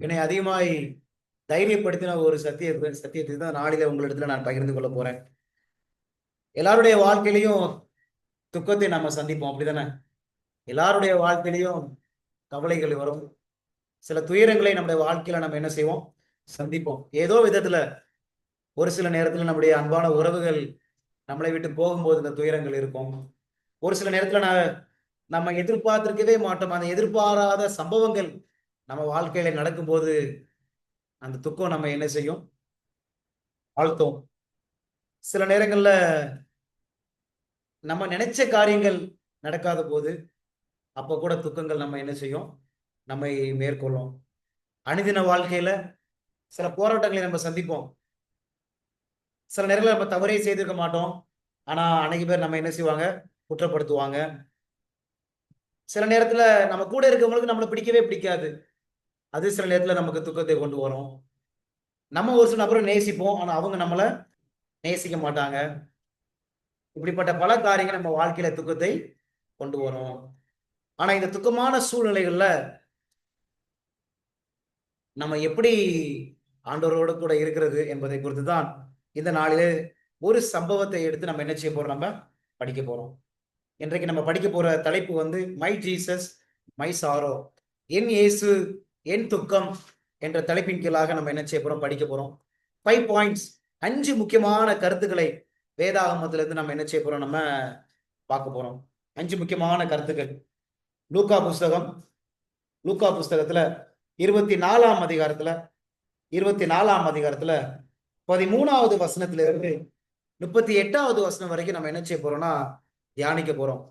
என்னை அதிகமாய் தைரியப்படுத்தின ஒரு சத்தியத்தை தான் நாளில உங்களிடத்துல நான் பகிர்ந்து கொள்ள போறேன். எல்லாருடைய வாழ்க்கையிலையும் துக்கத்தை நம்ம சந்திப்போம், அப்படிதானே? எல்லாருடைய வாழ்க்கையிலையும் கவலைகள் வரும். சில துயரங்களை நம்முடைய வாழ்க்கையில நம்ம என்ன செய்வோம்? சந்திப்போம். ஏதோ விதத்துல ஒரு சில நேரத்துல நம்முடைய அன்பான உறவுகள் நம்மளை விட்டு போகும்போது இந்த துயரங்கள் இருக்கும். ஒரு சில நேரத்துல நம்ம எதிர்பார்த்திருக்கவே மாட்டோம். அந்த எதிர்பாராத சம்பவங்கள் நம்ம வாழ்க்கையில நடக்கும்போது அந்த துக்கம் நம்ம என்ன செய்யும்? ஆழ்த்தும். சில நேரங்கள்ல நம்ம நினைச்ச காரியங்கள் நடக்காத போது, அப்ப கூட துக்கங்கள் நம்ம என்ன செய்யும்? நம்மை மேற்கொள்ளும். அனுதின வாழ்க்கையில சில போராட்டங்களை நம்ம சந்திப்போம். சில நேரங்கள்ல நம்ம தவறே செய்திருக்க மாட்டோம். ஆனா, அநேக பேர் நம்ம என்ன செய்வாங்க? குற்றப்படுத்துவாங்க. சில நேரத்துல நம்ம கூட இருக்கவங்களுக்கு நம்மள பிடிக்கவே பிடிக்காது. அது சில நேரத்துல நமக்கு துக்கத்தை கொண்டு வரும். நம்ம ஒரு சில நபர நேசிப்போம். ஆனா, அவங்க நம்மள நேசிக்க மாட்டாங்க. இப்படிப்பட்ட பல காரியங்கள் நம்ம வாழ்க்கையில துக்கத்தை கொண்டு வரும். ஆனா, இந்த துக்கமான சூழ்நிலைகள்ல நம்ம எப்படி ஆண்டவரோடு கூட இருக்கிறது என்பதை குறித்து தான் இந்த நாளிலே ஒரு சம்பவத்தை எடுத்து நம்ம என்ன செய்ய போறோம்? நம்ம படிக்க போறோம். இன்றைக்கு நம்ம படிக்க போற தலைப்பு வந்து மை ஜீசஸ் மை சாரோ. என் இயேசு என் துக்கம் என்ற தலைப்பின் கீழாக நம்ம என்ன செய்ய போறோம்? படிக்க போறோம். 5 பாயிண்ட்ஸ், 5 முக்கியமான கருத்துக்களை வேதாகமத்திலிருந்து நம்ம என்ன செய்ய போறோம்? நம்ம பார்க்க போறோம். 5 முக்கியமான கருத்துக்கள். லூக்கா புஸ்தகம் லூக்கா புஸ்தகத்துல 24ஆம் அதிகாரத்துல 24ஆம் அதிகாரத்துல 13வது வசனத்திலிருந்து 38வது வசனம் வரைக்கும் நம்ம என்ன செய்ய போறோம்னா தியானிக்க போறோம்.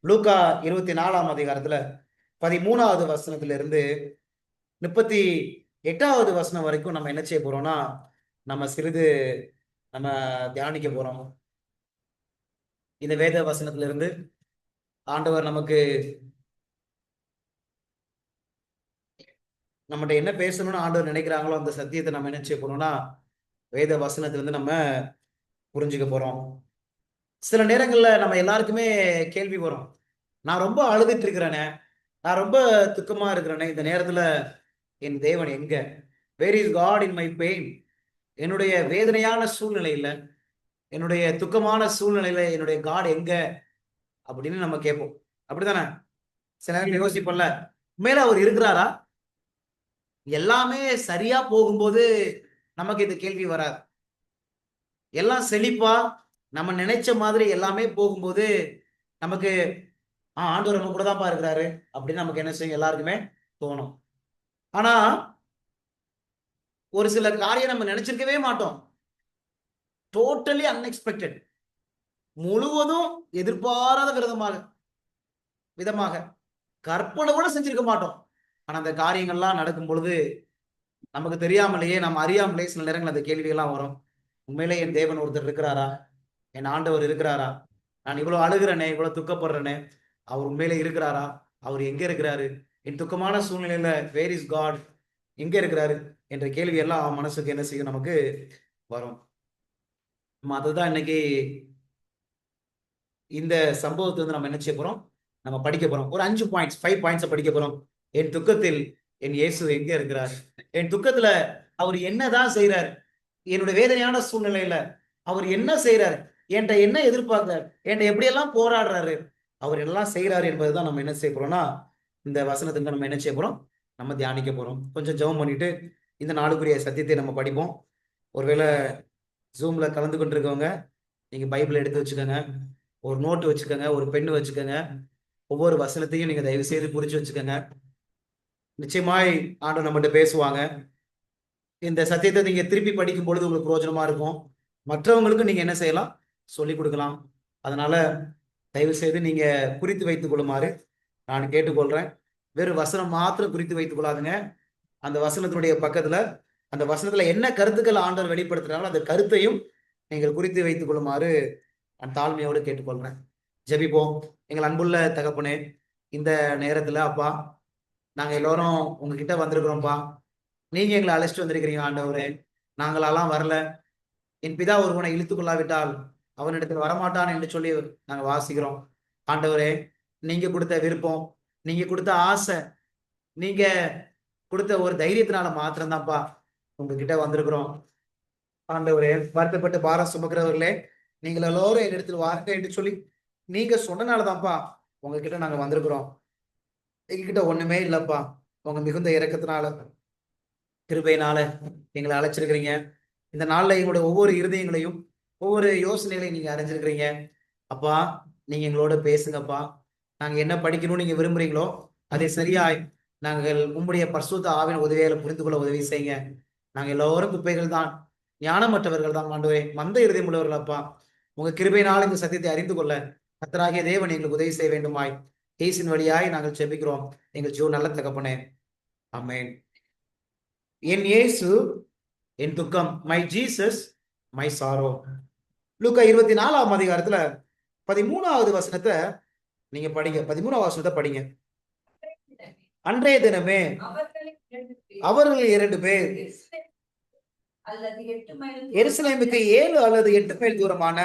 லூக்கா 24ஆம் அதிகாரத்துல 13வது வசனத்திலிருந்து 38வது வசனம் வரைக்கும் நம்ம என்ன செய்ய போறோம்னா நம்ம சிறிது நம்ம தியானிக்க போறோம். இந்த வேத வசனத்திலிருந்து ஆண்டவர் நமக்கு நம்மகிட்ட என்ன பேசணும்னு ஆண்டவர் நினைக்கிறாங்களோ அந்த சத்தியத்தை நம்ம என்ன செய்ய போறோம்னா வேத வசனத்திலிருந்து நம்ம புரிஞ்சுக்க போறோம். சில நேரங்கள்ல நம்ம எல்லாருக்குமே கேள்வி வரும். நான் ரொம்ப அழுதுட்டு இருக்கிறேனே, நான் ரொம்ப துக்கமா இருக்கிறேனே, இந்த நேரத்துல என் தேவன் எங்க? Where is God in my pain? என்னுடைய வேதனையான சூழ்நிலையில, என்னுடைய துக்கமான சூழ்நிலையில என்னுடைய காட் எங்க? அப்படின்னு நம்ம கேட்போம். அப்படித்தானே? சில நேரம் யோசிப்போம்ல, உண்மையில அவர் இருக்கிறாரா? எல்லாமே சரியா போகும்போது நமக்கு இந்த கேள்வி வராது. எல்லாம் செழிப்பா நம்ம நினைச்ச மாதிரி எல்லாமே போகும்போது நமக்கு ஆண்டவர் நம்ம கூட தான்ப்பா இருக்கிறாரு அப்படின்னு நமக்கு என்ன செய்யும்? எல்லாருக்குமே தோணும். ஆனா ஒரு சில காரியம் நம்ம நினைச்சிருக்கவே மாட்டோம். டோட்டலி அன்எக்ஸ்பெக்டட், முழுவதும் எதிர்பாராத விதமாக கற்பனை கூட செஞ்சிருக்க மாட்டோம். ஆனா அந்த காரியங்கள்லாம் நடக்கும் பொழுது நமக்கு தெரியாமலேயே நம்ம அறியாமலே சில நேரங்கள் அந்த கேள்விகள்லாம் வரும். உண்மையிலே என் தேவன் ஒருத்தர் இருக்கிறாரா? என் ஆண்டவர் இருக்கிறாரா? நான் இவ்வளவு அழுகிறேனே, இவ்வளவு துக்கப்படுறேனே, அவர் உண்மையிலே இருக்கிறாரா? அவர் எங்க இருக்கிறாரு? என் துக்கமான சூழ்நிலையில வேர் இஸ் காட்? எங்க இருக்கிறாரு என்ற கேள்வி எல்லாம் மனசுக்கு என்ன செய்யும்? நமக்கு வரும். நம்ம அதுதான் இன்னைக்கு இந்த சம்பவத்தை வந்து நம்ம என்ன செய்ய போறோம்? நம்ம படிக்க போறோம். ஒரு 5 பாயிண்ட்ஸ், 5 பாயிண்ட்ஸ் படிக்க போறோம். என் துக்கத்தில் என் இயேசு எங்க இருக்கிறார்? என் துக்கத்துல அவர் என்னதான் செய்றார்? என்னுடைய வேதனையான சூழ்நிலையில அவர் என்ன செய்றார்? என்ட்ட என்ன எதிர்பார்க்கிறார்? என்ட்ட எப்படியெல்லாம் போராடுறாரு? அவர் எல்லாம் செய்றாரு என்பதுதான் நம்ம என்ன செய்ய போறோம்னா, இந்த வசனத்துல நம்ம என்ன செய்ய போறோம்? நம்ம தியானிக்க போறோம். கொஞ்சம் ஜெபம் பண்ணிட்டு இந்த நாளுக்குரிய சத்தியத்தை நம்ம படிப்போம். ஒருவேளை ஜூம்ல கலந்து கொண்டிருக்கவங்க, நீங்க பைபிள் எடுத்து வச்சுக்கோங்க. ஒரு நோட்டு வச்சுக்கோங்க, ஒரு பென்னு வச்சுக்கோங்க. ஒவ்வொரு வசனத்தையும் நீங்க தயவு செய்து புரிஞ்சு வச்சுக்கோங்க. நிச்சயமாய் ஆண்டவர் நம்மகிட்ட பேசுவாங்க. இந்த சத்தியத்தை நீங்க திருப்பி படிக்கும் பொழுது உங்களுக்கு பிரயோஜனமா இருக்கும். மற்றவங்களுக்கும் நீங்க என்ன செய்யலாம்? சொல்லிக் கொடுக்கலாம். அதனால தயவு செய்து நீங்க குறித்து வைத்துக் கொள்ளுமாறு நான் கேட்டுக்கொள்றேன். வெறும் வசனம் மாத்திரம் குறித்து வைத்துக் கொள்ளாதுங்க. அந்த வசனத்தினுடைய பக்கத்துல அந்த வசனத்துல என்ன கருத்துக்கள் ஆண்டவர் வெளிப்படுத்துறாங்களோ அந்த கருத்தையும் நீங்கள் குறித்து வைத்துக் கொள்ளுமாறு நான் தாழ்மையோடு கேட்டுக்கொள்றேன். ஜெபிப்போம். எங்கள் அன்புள்ள தகப்பனே, இந்த நேரத்துல அப்பா, நாங்க எல்லாரும் உங்ககிட்ட வந்திருக்கிறோம்ப்பா. நீங்க எங்களை அழைச்சிட்டு வந்திருக்கிறீங்க ஆண்டவரே. நாங்களெல்லாம் வரல. என் பிதா ஒருவனை இழுத்துக் கொள்ளாவிட்டால் அவனிடத்தில் வரமாட்டான் என்று சொல்லி நாங்க வாசிக்கிறோம். ஆண்டவரே, நீங்க கொடுத்த விருப்பம், நீங்க கொடுத்த ஆசை, நீங்க கொடுத்த ஒரு தைரியத்தினால மாத்திரம்தான்ப்பா உங்ககிட்ட வந்திருக்கிறோம். ஆண்டவரே, வருத்தப்பட்டு பாரம் சுமக்கிறவர்களே, நீங்கள் எல்லோரும் என்னிடத்தில் வாங்க என்று சொல்லி நீங்க சொன்னனாலதான்ப்பா உங்ககிட்ட நாங்க வந்திருக்கிறோம். எங்ககிட்ட ஒண்ணுமே இல்லப்பா. உங்க மிகுந்த இரக்கத்தினால, கிருபையினால எங்களை அழைச்சிருக்கிறீங்க. இந்த நாள்ல எங்களுடைய ஒவ்வொரு இருதயங்களையும், ஒவ்வொரு யோசனைகளையும் நீங்க அறிஞ்சிருக்கிறீங்க. அப்பா, நீங்க எங்களோட பேசுங்கப்பா. நாங்க என்ன படிக்கணும்னு நீங்க விரும்புறீங்களோ அதை சரியாய் நாங்கள் உம்முடைய பரிசுத்த ஆவின் உதவியால புரிந்து கொள்ள உதவி செய்யுங்க. நாங்க எல்லோரும் குப்பைகள் தான், ஞானமற்றவர்கள் தான் ஆண்டவரே, மந்த இருதயம் உள்ளவர்கள் அப்பா. உங்க கிருபையினால் இந்த சத்தியத்தை அறிந்து கொள்ள கர்த்தராகிய தேவன் எங்களுக்கு உதவி செய்ய வேண்டுமாய் இயேசுவின் வழியாய் நாங்கள் ஜெபிக்கிறோம். எங்கள் ஜீவ நல்ல தகப்பனே, ஆமென். என் இயேசு என் துக்கம், மை ஜீசஸ் மை சாரோ. லூக்கா 24ஆம் அதிகாரத்துல 13வது வசனத்தை நீங்க படிங்க. 13வது வசனத்தை படிங்க. அன்றைய தினமே அவர்கள் 2 பேர் எருசலேமுக்கு 7 அல்லது 8 மைல் தூரமான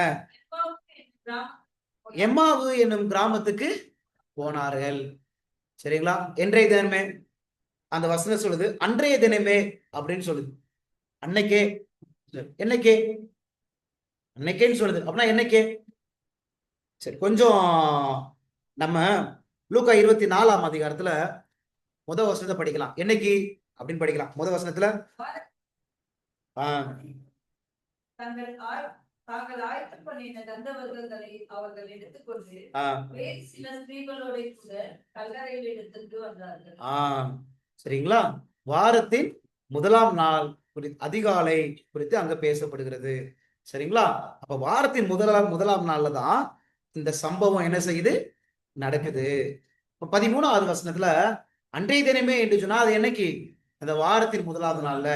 எம்மாவு என்னும் கிராமத்துக்கு போனார்கள். சரிங்களா? இன்றைய தினமே அந்த வசனம் சொல்லுது, அன்றைய தினமே அப்படின்னு சொல்லுது. அன்னைக்கே, என்னைக்கே, அன்னைக்கேன்னு சொல்லுது. அப்படின்னா என்னைக்கே? சரி, கொஞ்சம் நம்ம லூக்கா 24ஆம் அதிகாரத்துல முதல் வசனத்தை படிக்கலாம். என்னைக்கு அப்படின்னு படிக்கலாம். முதல் வசனத்துல தாங்கள் ஆயத்தம் பண்ணின தந்தவர்களை அவர்கள் எடுத்துக்கொண்டு வேறு சில ஸ்திரீகளோட கூட கல்லறையில் எடுத்துட்டு வந்தார்கள். சரிங்களா? வாரத்தின் முதலாம் நாள் குறித்து, அதிகாலை குறித்து அங்க பேசப்படுகிறது. சரிங்களா? அப்ப வாரத்தின் முதலாம் நாள்ல தான் இந்த சம்பவம் என்ன செய்யுது, நடக்குது. 13வது வசனத்துல அன்றைய தினமே என்று சொன்னா அது என்னைக்கு? அந்த வாரத்தின் முதலாவது நாள்ல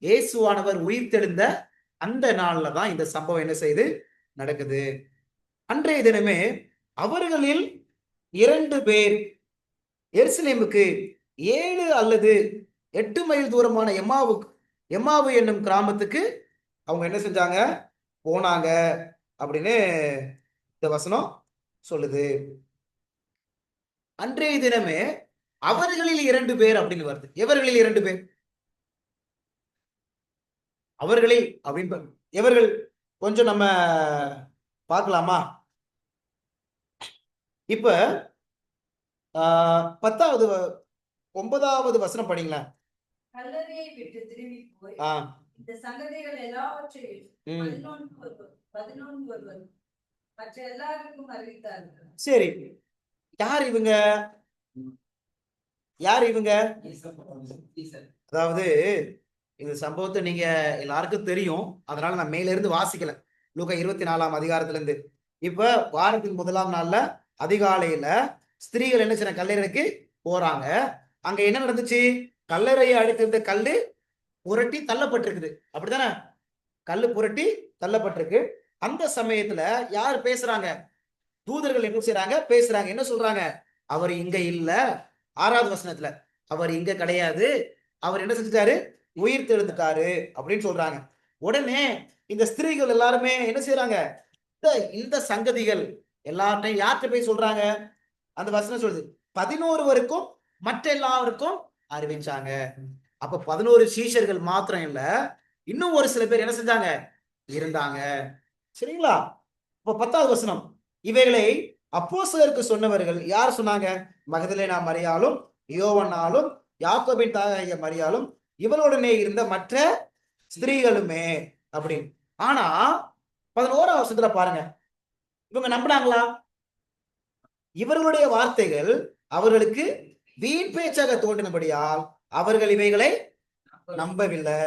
இயேசுவானவர் உயிர் தெழுந்த அந்த நாள்ல தான் இந்த சம்பவம் என்ன செய்யுது, நடக்குது. அன்றைய தினமே அவர்களில் 2 பேர் எருசலேமுக்கு 7 அல்லது 8 மைல் தூரமான எம்மாவு என்னும் கிராமத்துக்கு அவங்க என்ன செஞ்சாங்க, போனாங்க அப்படின்னு இந்த வசனம் சொல்லுது. அன்றைய தினமே அவர்களில் 2 பேர் அப்படின்னு வருது. எவர்களில் 2 பேர்? அவர்களில் அப்படின்னு எவர்கள் கொஞ்சம் நம்ம பார்க்கலாமா? இப்ப 9வது வசனம் படிங்களா? கல்லறையை விட்டு திரும்பி போய் இந்த சங்கதிகள் எல்லாவற்றையும் 11 ஒருவர் மற்ற எல்லாருக்கும் அறிவித்தார்கள். சரி, யார் இவங்க? யார் இவங்க? அதாவது இந்த சம்பவத்தை நீங்க எல்லாருக்கும் தெரியும், அதனால நான் மேல இருந்து வாசிக்கல. லூக்கா 24ஆம் அதிகாரத்துல இருந்து. இப்ப வாரத்தின் முதலாம் நாள்ல அதிகாலையில ஸ்திரீகள் என்ன செய்ய, கல்லறைக்கு போறாங்க. அங்க என்ன நடந்துச்சு? கல்லறையை அடித்திருந்த கல்லு புரட்டி தள்ளப்பட்டிருக்குது. அப்படித்தானே? கல்லு புரட்டி தள்ளப்பட்டிருக்கு. அந்த சமயத்துல யார் பேசுறாங்க? தூதர்கள் என்ன செய்யறாங்க? பேசுறாங்க. என்ன சொல்றாங்க? அவர் இங்க இல்ல. 6வது வசனத்துல அவர் இங்க கிடையாது, அவர் என்ன செஞ்சுட்டாரு, உயிர் தெழுந்துட்டாரு அப்படின்னு சொல்றாங்க. உடனே இந்த ஸ்திரீகள் எல்லாருமே என்ன செய்யறாங்க, இந்த சங்கதிகள் எல்லார்ட்டையும் யார்கிட்ட போய் சொல்றாங்க? அந்த வசனம் சொல்லுது 11 மற்ற எல்லாருக்கும் அறிவிச்சாங்க. அப்ப 11 சீஷர்கள் மாத்திரம் இல்ல, இன்னும் ஒரு சில பேர் என்ன செஞ்சாங்க, இருந்தாங்க. சரிங்களா? இப்ப 10வது வசனம், இவைகளை அப்போஸ்தலருக்கு சொன்னவர்கள் யார் சொன்னாங்க? மகதலேனா மரியாளும், யோவன்னாலும், யாக்கோபின் தாயாகிய மரியாளும், இவளுடனே இருந்த மற்ற ஸ்திரீகளுமே அப்படின்னு. ஆனா 11வது வசனத்துல பாருங்க, இவங்க நம்பினாங்களா? இவர்களுடைய வார்த்தைகள் அவர்களுக்கு வீண் பேச்சாக தோன்றினபடியால் அவர்கள் இவைகளை நம்பவில்லை.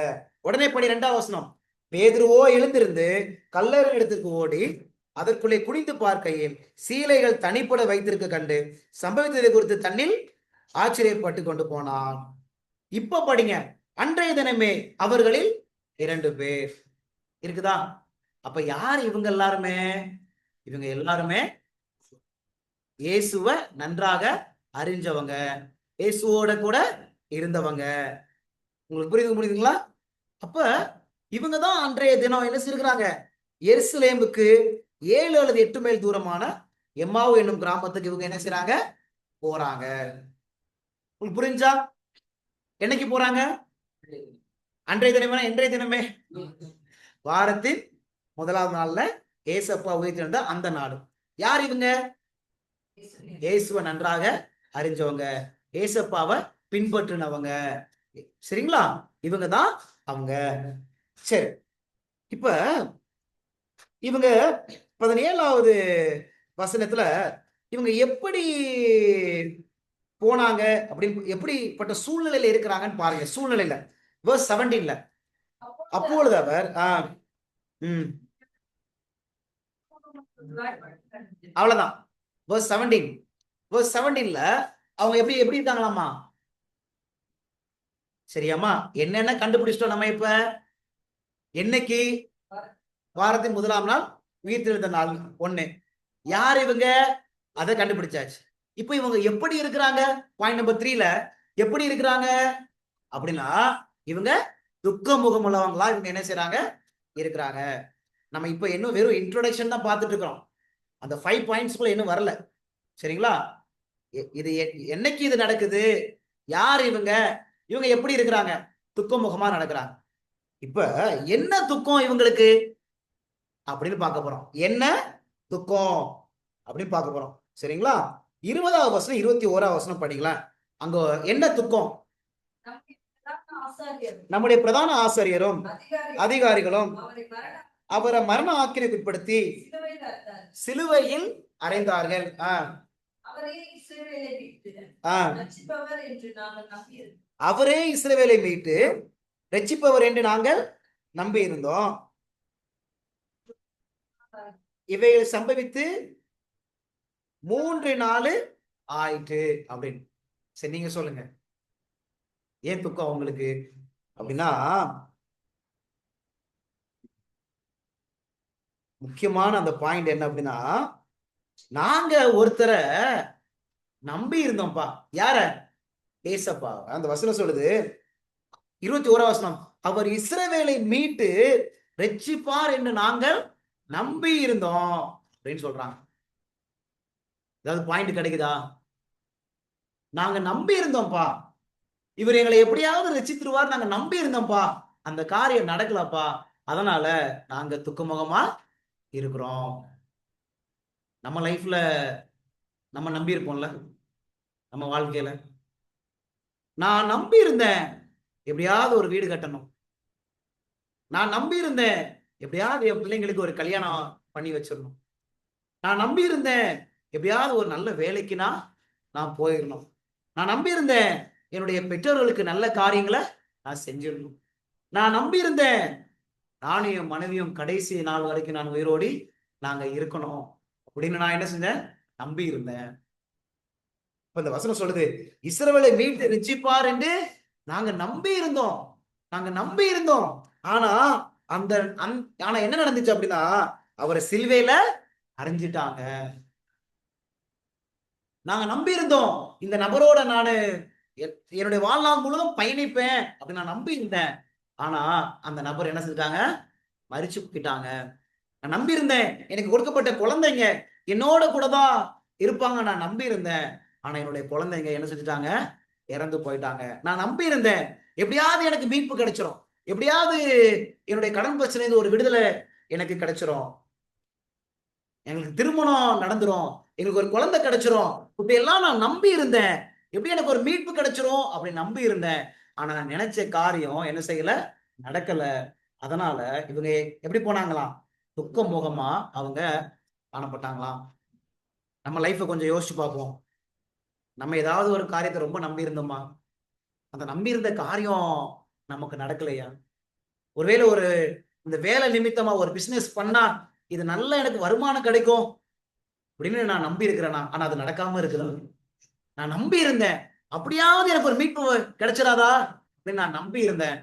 உடனே 12வது வசனம், பேதுருவோ எழுந்திருந்து கல்லறை இடத்துக்கு ஓடி அதற்குள்ளே குனிந்து பார்க்கையில் சீலைகள் தனிப்பட வைத்திருக்க கண்டு சம்பவித்ததை குறித்து தன்னில் ஆச்சரியப்பட்டு கொண்டு போனான். இப்ப படிங்க, அன்றைய தினமே அவர்களில் 2 பேர் இருக்குதா? அப்ப யார் இவங்க எல்லாருமே? இவங்க எல்லாருமே இயேசுவ நன்றாக அறிஞ்சவங்க, இயேசுவோட கூட இருந்தவங்க. உங்களுக்கு புரியுதுங்களா? அப்ப இவங்க தான் அன்றைய தினம் என்ன செய்யறாங்க, எருசலேமுக்கு 7 அல்லது 8 மைல் தூரமான எம்மாவு என்னும் கிராமத்துக்கு இவங்க என்ன செய்யறாங்க, போறாங்க. உங்களுக்கு புரிஞ்சா? என்னைக்கு போறாங்க? அன்றைய தினமே, இன்றைய தினமே, வாரத்தின் முதலாவது நாள்ல ஏசப்பா உயிர்த்தெழுந்த அந்த நாடு. யார் இவங்க? இயேசுவை நன்றாக அறிஞ்சவங்க, ஏசப்பாவை பின்பற்றினவங்க. சரிங்களா? இவங்க தான் அவங்க. சரி, இப்ப இவங்க 17வது வசனத்துல இவங்க எப்படி போனாங்க அப்படின்னு, எப்படிப்பட்ட சூழ்நிலையில இருக்கிறாங்கன்னு பாருங்க. சூழ்நிலையில verse 17ல, அப்பொழுது அவர் அவ்வளவுதான். verse 17ல அவங்க எப்படி எப்படி இருக்காங்களாமா? சரியாமா? என்னென்ன கண்டுபிடிச்சிட்டோம் நம்ம இப்ப? என்னைக்கு? வாரத்தின் முதலாம் நாள், உயிர்த்தெழுந்த நாள் 1. யார் இவங்க? அதை கண்டுபிடிச்சாச்சு. இப்ப இவங்க எப்படி இருக்கிறாங்க? பாயிண்ட் நம்பர் 3ல எப்படி இருக்கிறாங்க அப்படின்னா, இவங்க துக்க முகமுள்ளவங்களா இவங்க என்ன செய்யறாங்க? இருக்கிறாங்க. நம்ம இப்ப இன்னும் வெறும் இன்ட்ரோடக்ஷன் தான் பார்த்துட்டு இருக்கிறோம். அந்த 5 பாயிண்ட்ஸ்குள்ள இன்னும் வரல. சரிங்களா? இது என்னைக்கு இது நடக்குது? யார் இவங்க? இவங்க எப்படி இருக்கிறாங்க? துக்க முகமா நடக்கிறாங்க. இப்ப என்ன துக்கம் இவங்களுக்கு அப்படின்னு பார்க்க போறோம். என்ன துக்கம் அப்படின்னு பார்க்க போறோம். சரிங்களா? 20வது வசனம் 21வது வசனம் படிக்கலாம். அங்க என்ன துக்கம்? நம்முடைய பிரதான ஆசிரியரும் அதிகாரிகளும் அவரை மரண ஆக்கினைக்கு உட்படுத்தி சிலுவையில் அறைந்தார்கள். அவரே இஸ்ரவேலை மீட்டு ரட்சிப்பவர் என்று நாங்கள் நம்பி இருந்தோம். இவைகள் சம்பவித்து 3 நாள் ஆயிற்று அப்படின்னு. சரி, நீங்க சொல்லுங்க, ஏன் துக்கம் அவங்களுக்கு அப்படின்னா? முக்கியமான அந்த பாயிண்ட் என்ன அப்படின்னா, நாங்க ஒருத்தரை நம்பி இருந்தோம்ப்பா. யார? ஏசப்பா. அந்த வசனம் சொல்லுது, 21வது வசனம், அவர் இஸ்ரவேலை மீட்டு ரட்சிப்பார் என்று நாங்கள் நம்பி இருந்தோம் அப்படின்னு சொல்றாங்க. ஏதாவது பாயிண்ட் கிடைக்குதா? நாங்க நம்பி இருந்தோம்ப்பா, இவர் எங்களை எப்படியாவது ரட்சித்துருவார், நாங்க நம்பி இருந்தோம்ப்பா, அந்த காரியம் நடக்கலப்பா, அதனால நாங்க துக்கமுகமா இருக்கிறோம். நம்ம லைஃப்ல நம்ம நம்பி இருப்போம்ல, நம்ம வாழ்க்கையில நான் நம்பி இருந்தேன் எப்படியாவது ஒரு வீடு கட்டணும், நான் நம்பி இருந்தேன் எப்படியாவது என் பிள்ளைங்களுக்கு ஒரு கல்யாணம் பண்ணி வச்சிடணும், நான் நம்பி இருந்தேன் எப்படியாவது ஒரு நல்ல வேலைக்கு நான் போயிடணும், நான் நம்பி இருந்தேன் என்னுடைய பெற்றோர்களுக்கு நல்ல காரியங்களை நான் செஞ்சிடணும், நான் நம்பி இருந்தேன் நானும் என் மனைவியும் கடைசி நாள் வரைக்கும் நான் உயிரோடி நாங்க இருக்கணும் அப்படின்னு நான் என்ன செஞ்சேன்? நம்பி இருந்தேன். இப்ப இந்த வசனம் சொல்லுது, இஸ்ரவேலை மீட்டு ரட்சிப்பார் என்று நாங்க நம்பி இருந்தோம், நாங்க நம்பி இருந்தோம். ஆனா ஆனா என்ன நடந்துச்சு அப்படின்னா, அவரை சிலுவையில அறைஞ்சிட்டாங்க. நாங்க நம்பி இருந்தோம் இந்த நபரோட நானு என்னுடைய வாழ்நாள் முழுவதும் பயணிப்பேன் அப்படின்னு நான் நம்பி இருந்தேன். ஆனா அந்த நபர் என்ன செஞ்சிட்டாங்க? மரிச்சு போயிட்டாங்க. நான் நம்பி இருந்தேன் எனக்கு கொடுக்கப்பட்ட குழந்தைங்க என்னோட கூட தான் இருப்பாங்க, நான் நம்பி இருந்தேன். ஆனா என்னுடைய குழந்தைங்க என்ன செஞ்சுட்டாங்க? இறந்து போயிட்டாங்க. நான் நம்பி இருந்தேன் எப்படியாவது எனக்கு மீட்பு கிடைச்சிரும், எப்படியாவது என்னுடைய கடன் பிரச்சனை ஒரு விடுதலை எனக்கு கிடைச்சிரும், எங்களுக்கு திருமணம் நடந்துரும், எங்களுக்கு ஒரு குழந்தை கிடைச்சிரும், இப்படி எல்லாம் நான் நம்பி இருந்தேன், எப்படி எனக்கு ஒரு மீட்பு கிடைச்சிரும் அப்படின்னு நம்பி இருந்தேன். ஆனா நான் நினைச்ச காரியம் என்ன செய்யல? நடக்கல. அதனால இவங்க எப்படி போனாங்களாம்? துக்க முகமா அவங்க காணப்பட்டாங்களாம். நம்ம லைஃப்பை கொஞ்சம் யோசிச்சு பார்ப்போம். நம்ம ஏதாவது ஒரு காரியத்தை ரொம்ப நம்பி இருந்தோமா? அந்த நம்பி இருந்த காரியம் நமக்கு நடக்கலையா? ஒருவேளை இந்த வேலை நிமித்தமா ஒரு பிசினஸ் பண்ணா இது நல்ல எனக்கு வருமானம் கிடைக்கும் அப்படின்னு நான் நம்பி இருக்கிறேனா? ஆனா அது நடக்காம இருக்குது. நான் நம்பி இருந்தேன் அப்படியாவது எனக்கு ஒரு மீட்பு கிடைச்சிடாதா அப்படின்னு நான் நம்பி இருந்தேன்.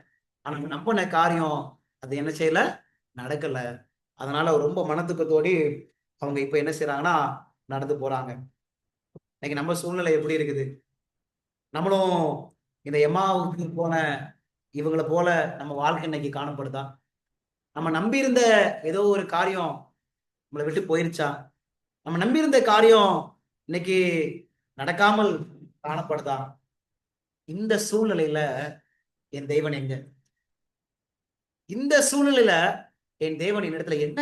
ஆனா நம்பின காரியம் அது என்ன செய்யல? நடக்கல. அதனால ரொம்ப மனதுக்கத்தோடி அவங்க இப்ப என்ன செய்யறாங்கன்னா நடந்து போறாங்க. இன்னைக்கு நம்ம சூழ்நிலை எப்படி இருக்குது? நம்மளும் இந்த எம்மாவுக்கு போன இவங்களை போல நம்ம வாழ்க்கை இன்னைக்கு காணப்படுதா? நம்ம நம்பி இருந்த ஏதோ ஒரு காரியம் நம்மளை விட்டு போயிருச்சா? நம்ம நம்பி இருந்த காரியம் இன்னைக்கு நடக்காமல் காணப்படுதா? இந்த சூழ்நிலையில என் தேவன் எங்க? இந்த சூழ்நிலையில என் தேவன் என்னிடத்துல என்ன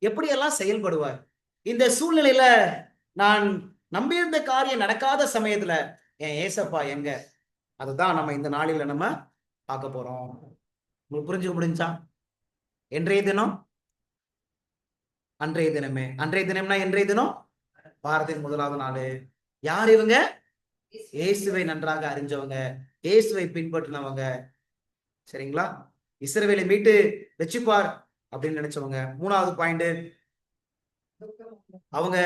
எப்படியெல்லாம் செயல்படுவார்? இந்த சூழ்நிலையில நான் நம்பியிருந்த காரியம் நடக்காத சமயத்துல என் ஏசப்பா எங்க? அதுதான் நம்ம இந்த நாளில நம்ம பார்க்க போறோம். உங்களுக்கு புரிஞ்சு முடிஞ்சா? என்றைய தினம் அன்றைய தினமே. அன்றைய தினம்னா என்றைய தினம் வாரத்தின் முதலாவது நாள். யார் இவங்க? இயேசுவை நன்றாக அறிஞ்சவங்க, இயேசுவை பின்பற்றினவங்க. சரிங்களா? இஸ்ரவேலை மீட்டு வச்சுப்பார் அப்படின்னு நினைச்சவங்க. மூணாவது பாயிண்ட், அவங்க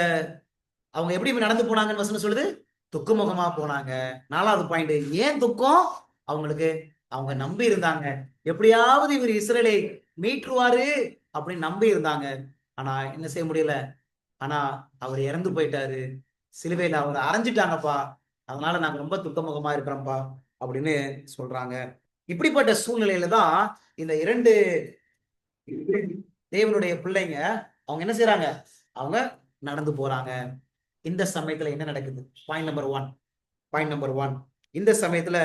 அவங்க எப்படி நடந்து போனாங்கன்னு வசனம் சொல்லுது? துக்கமுகமா போனாங்க. நாலாவது பாயிண்ட், ஏன் துக்கம்? அவங்களுக்கு அவங்க நம்பி இருந்தாங்க, எப்படியாவது இவர் இஸ்ரவேலை மீட்டுருவாரு அப்படின்னு நம்பி இருந்தாங்க. ஆனா என்ன செய்ய முடியல. ஆனா அவர் இறந்து போயிட்டாரு, சிலுவையில அவர் அரைஞ்சிட்டாங்கப்பா, அதனால நாங்க ரொம்ப துக்கமுகமா இருக்கிறோம்ப்பா அப்படின்னு சொல்றாங்க. இப்படிப்பட்ட சூழ்நிலையில தான் இந்த இரண்டு தேவனுடைய பிள்ளைங்க அவங்க என்ன செய்யறாங்க? அவங்க நடந்து போறாங்க. இந்த சமயத்துல என்ன நடக்குது? பாயிண்ட் நம்பர் ஒன், இந்த சமயத்துல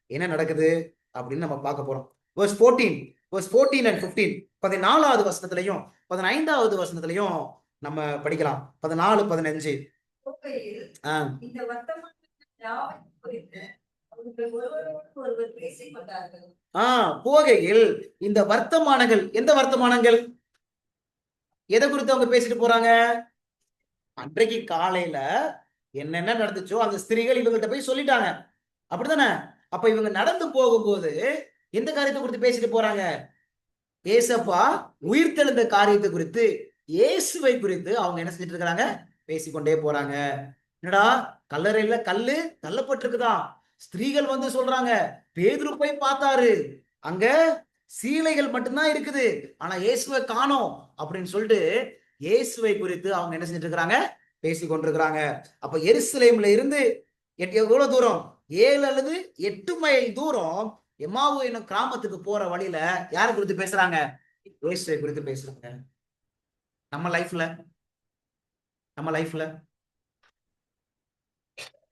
என்ன நடக்குது அப்படின்னு நம்ம பார்க்க போறோம். verse 14 and 15, 14வது வசனத்திலையும் 15வது வசனத்திலையும் நம்ம படிக்கலாம். 14, 15. இந்த வர்த்தமானங்கள் யாவையும் குறித்து அவர்கள் ஒருவரோடு ஒருவர் பேசிக் கொண்டார்கள். போகையில் இந்த வர்த்தமானங்கள், எந்த வர்த்தமானங்கள்? எதை குறித்து அவங்க பேசிட்டு போறாங்க? அன்றைக்கு காலையில என்னென்ன நடந்துச்சோ அந்த ஸ்திரீகள் இவங்கள்ட்ட போய் சொல்லிட்டாங்க, அப்படித்தானே? அப்ப இவங்க நடந்து போகும்போது எந்த காரியத்தை குறித்து பேசிட்டு போறாங்க? ஏசப்பா உயிர்த்தெழுந்த காரியத்தை குறித்து, இயேசுவை குறித்து அவங்க என்ன செஞ்சுட்டு இருக்காங்க? பேசிக்கொண்டே போறாங்க. என்னடா, கல்லறையில கல்லு தள்ளப்பட்டிருக்குதான். ஸ்திரீகள் வந்து சொல்றாங்க, பேதுரு போய் பார்த்தாரு, அங்க சீலைகள் மட்டும்தான் இருக்குது, ஆனா இயேசுவை காணோம் அப்படின்னு சொல்லிட்டு இயேசுவை குறித்து அவங்க என்ன செஞ்சுட்டு இருக்கிறாங்க? பேசி கொண்டிருக்கிறாங்க. அப்ப எருசலேம்ல இருந்து எவ்வளவு தூரம்? 7 அல்லது 8 மைல் தூரம் எம்மாவு என்னும் கிராமத்துக்கு போற வழியில யாரை குறித்து பேசுறாங்க? இயேசுவை குறித்து பேசுறாங்க. நம்ம லைஃப்ல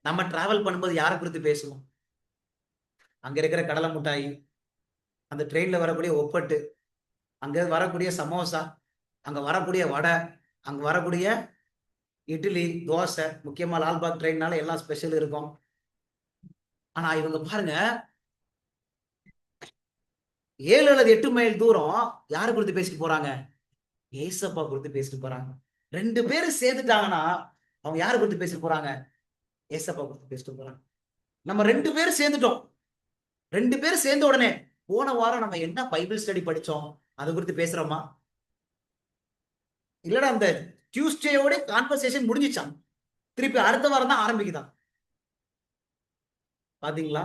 நம்ம டிராவல் பண்ணும்போது யாரை குறித்து பேசுவோம்? அங்க இருக்கிற கடலை மிட்டாய், அந்த ட்ரெயின்ல வரக்கூடிய ஒப்பட்டு, அங்க வரக்கூடிய சமோசா, அங்க வரக்கூடிய வடை, அங்க வரக்கூடிய இட்லி, தோசை, முக்கியமா லால்பாக் ட்ரெயின்னால எல்லாம் ஸ்பெஷல் இருக்கும். ஆனா இவங்க பாருங்க, 7 அல்லது 8 மைல் தூரம் யாரை குறித்து பேசிட்டு போறாங்க? ஏசப்பா குறித்து பேசிட்டு போறாங்க. 2 பேரும் சேர்ந்துட்டாங்கன்னா அவங்க யாரை குறித்து பேசிட்டு போறாங்க? ஏசப்பா குறித்து பேசிட்டு போறாங்க. நம்ம 2 பேரும் சேர்ந்துட்டோம். 2 பேரும் சேர்ந்த உடனே போன வாரம் நம்ம என்ன பைபிள் ஸ்டடி படிச்சோம் அதை குறித்து பேசுறோமா? இல்லடா, அந்த டியூஸ்டேயோட கான்வர்சேஷன் முடிஞ்சிச்சான், திருப்பி அடுத்த வாரம் தான் ஆரம்பிக்குதான். பாத்தீங்களா?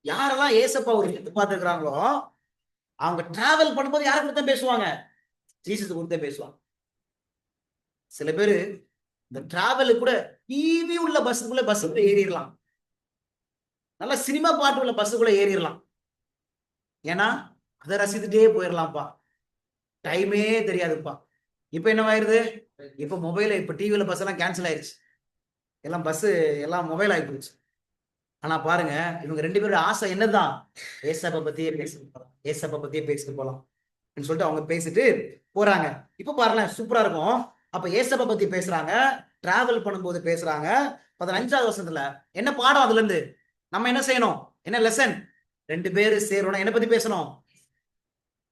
யாரெல்லாம் ஏசப்பா ஒரு பார்த்துருக்கிறாங்களோ அவங்க டிராவல் பண்ணும்போது யாரை குறித்து பேசுவாங்க? ஜீசஸ் குறித்து பேசுவாங்க. சில பேரு இந்த டிராவலு கூட டிவி உள்ள பஸ்ஸுக்குள்ள ஏறிடலாம், நல்ல சினிமா பாட்டு உள்ள பஸ்ஸுக்குள்ள ஏறிடலாம். ஏன்னா அதை ரசித்துட்டே போயிடலாம்ப்பா, டைமே தெரியாதுப்பா. இப்ப என்னவாயிருது? இப்ப மொபைல், இப்ப டிவியில பஸ் எல்லாம் கேன்சல் ஆயிருச்சு, எல்லாம் பஸ் எல்லாம் மொபைல் ஆகி போச்சு. ஆனா பாருங்க, இவங்க 2 பேரோட ஆசை என்னதான்? ஏசப்பா பத்தியே பேசிட்டு போலாம் சொல்லிட்டு அவங்க பேசிட்டு போறாங்க. இப்ப பாருங்க, சூப்பரா இருக்கும். அப்ப ஏசப்பா பத்தி பேசுறாங்க, டிராவல் பண்ணும்போது பேசுறாங்க. 15வது வசனத்துல என்ன பாடம்? அதுல இருந்து நம்ம என்ன செய்யணும்? என்ன லெசன்? 2 பேரு சேரணும். என்ன பத்தி பேசணும்?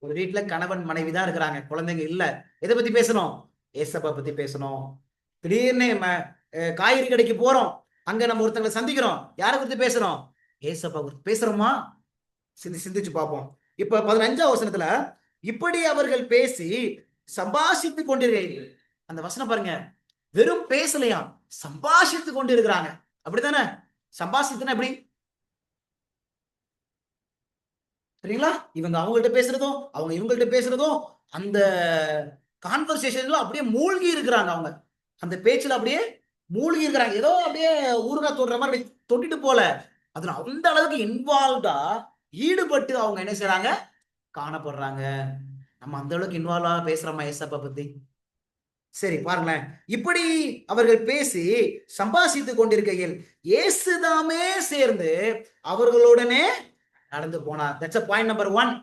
ஒரு வீட்டுல கணவன் மனைவி தான் இருக்கிறாங்க, குழந்தைங்க இல்ல. எதை பத்தி பேசணும்? ஏசப்பா பத்தி பேசணும். திடீர்னு காய்கறி கடைக்கு போறோம், அங்க நம்ம ஒருத்தங்களை சந்திக்கிறோம், யாரை குறித்து பேசுறோம்? ஏசப்பா குறித்து பேசுறோமா? சிந்திச்சு பார்ப்போம். இப்ப 15வது வசனத்துல இப்படி அவர்கள் பேசி சம்பாஷித்து கொண்டிருக்கிறார்கள். அந்த வசனம் பாருங்க, வெறும் பேசலையா, சம்பாஷித்து கொண்டு இருக்கிறாங்க. அப்படித்தானே? சம்பாஷித்துனா எப்படி சரிங்களா? இவங்க அவங்கள்ட்ட பேசுறதும் அவங்க இவங்கள்ட்ட பேசுறதும் அந்த கான்வர்சேஷன்ல அப்படியே மூழ்கி இருக்கிறாங்க. அவங்க அந்த பேச்சுல அப்படியே மூழ்கி இருக்கிறாங்க. ஏதோ அப்படியே ஊருகா தொடுற மாதிரி தொட்டிட்டு போல, அதுல அந்த அளவுக்கு இன்வால்வ்டா ஈடுபட்டு அவங்க என்ன செய்யறாங்க? காணப்படுறாங்க. நம்ம அந்த அளவுக்கு இன்வால்வா பேசுறோமா ஏசப்பா பத்தி? சரி பாருங்களேன், இப்படி அவர்கள் பேசி சம்பாஷித்துக் கொண்டிருக்கையில் இயேசுதாமே சேர்ந்து அவர்களுடனே நடந்து போனார். That's point number 1.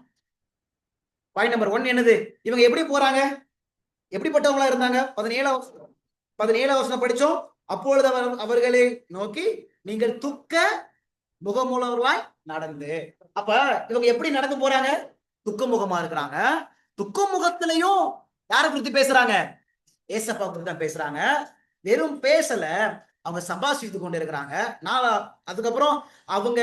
Point number 1 என்னது? இவங்க எப்படி போறாங்க? எப்படிப்பட்டவங்களா இருந்தாங்க? 17 வசனம் படிச்சோம். அப்பொழுது அவர்களை நோக்கி நீங்கள் துக்க முகமுள்ளவர்களாய் நடந்து. அப்ப இவங்க எப்படி நடந்து போறாங்க? துக்க முகமா இருக்கிறாங்க. துக்க முகத்திலையும் யாரை குறித்து பேசுறாங்க? ஏசப்பா குறித்து தான் பேசுறாங்க. வெறும் பேசல, அவங்க சம்பாஷித்து கொண்டு இருக்கிறாங்க. அதுக்கப்புறம் அவங்க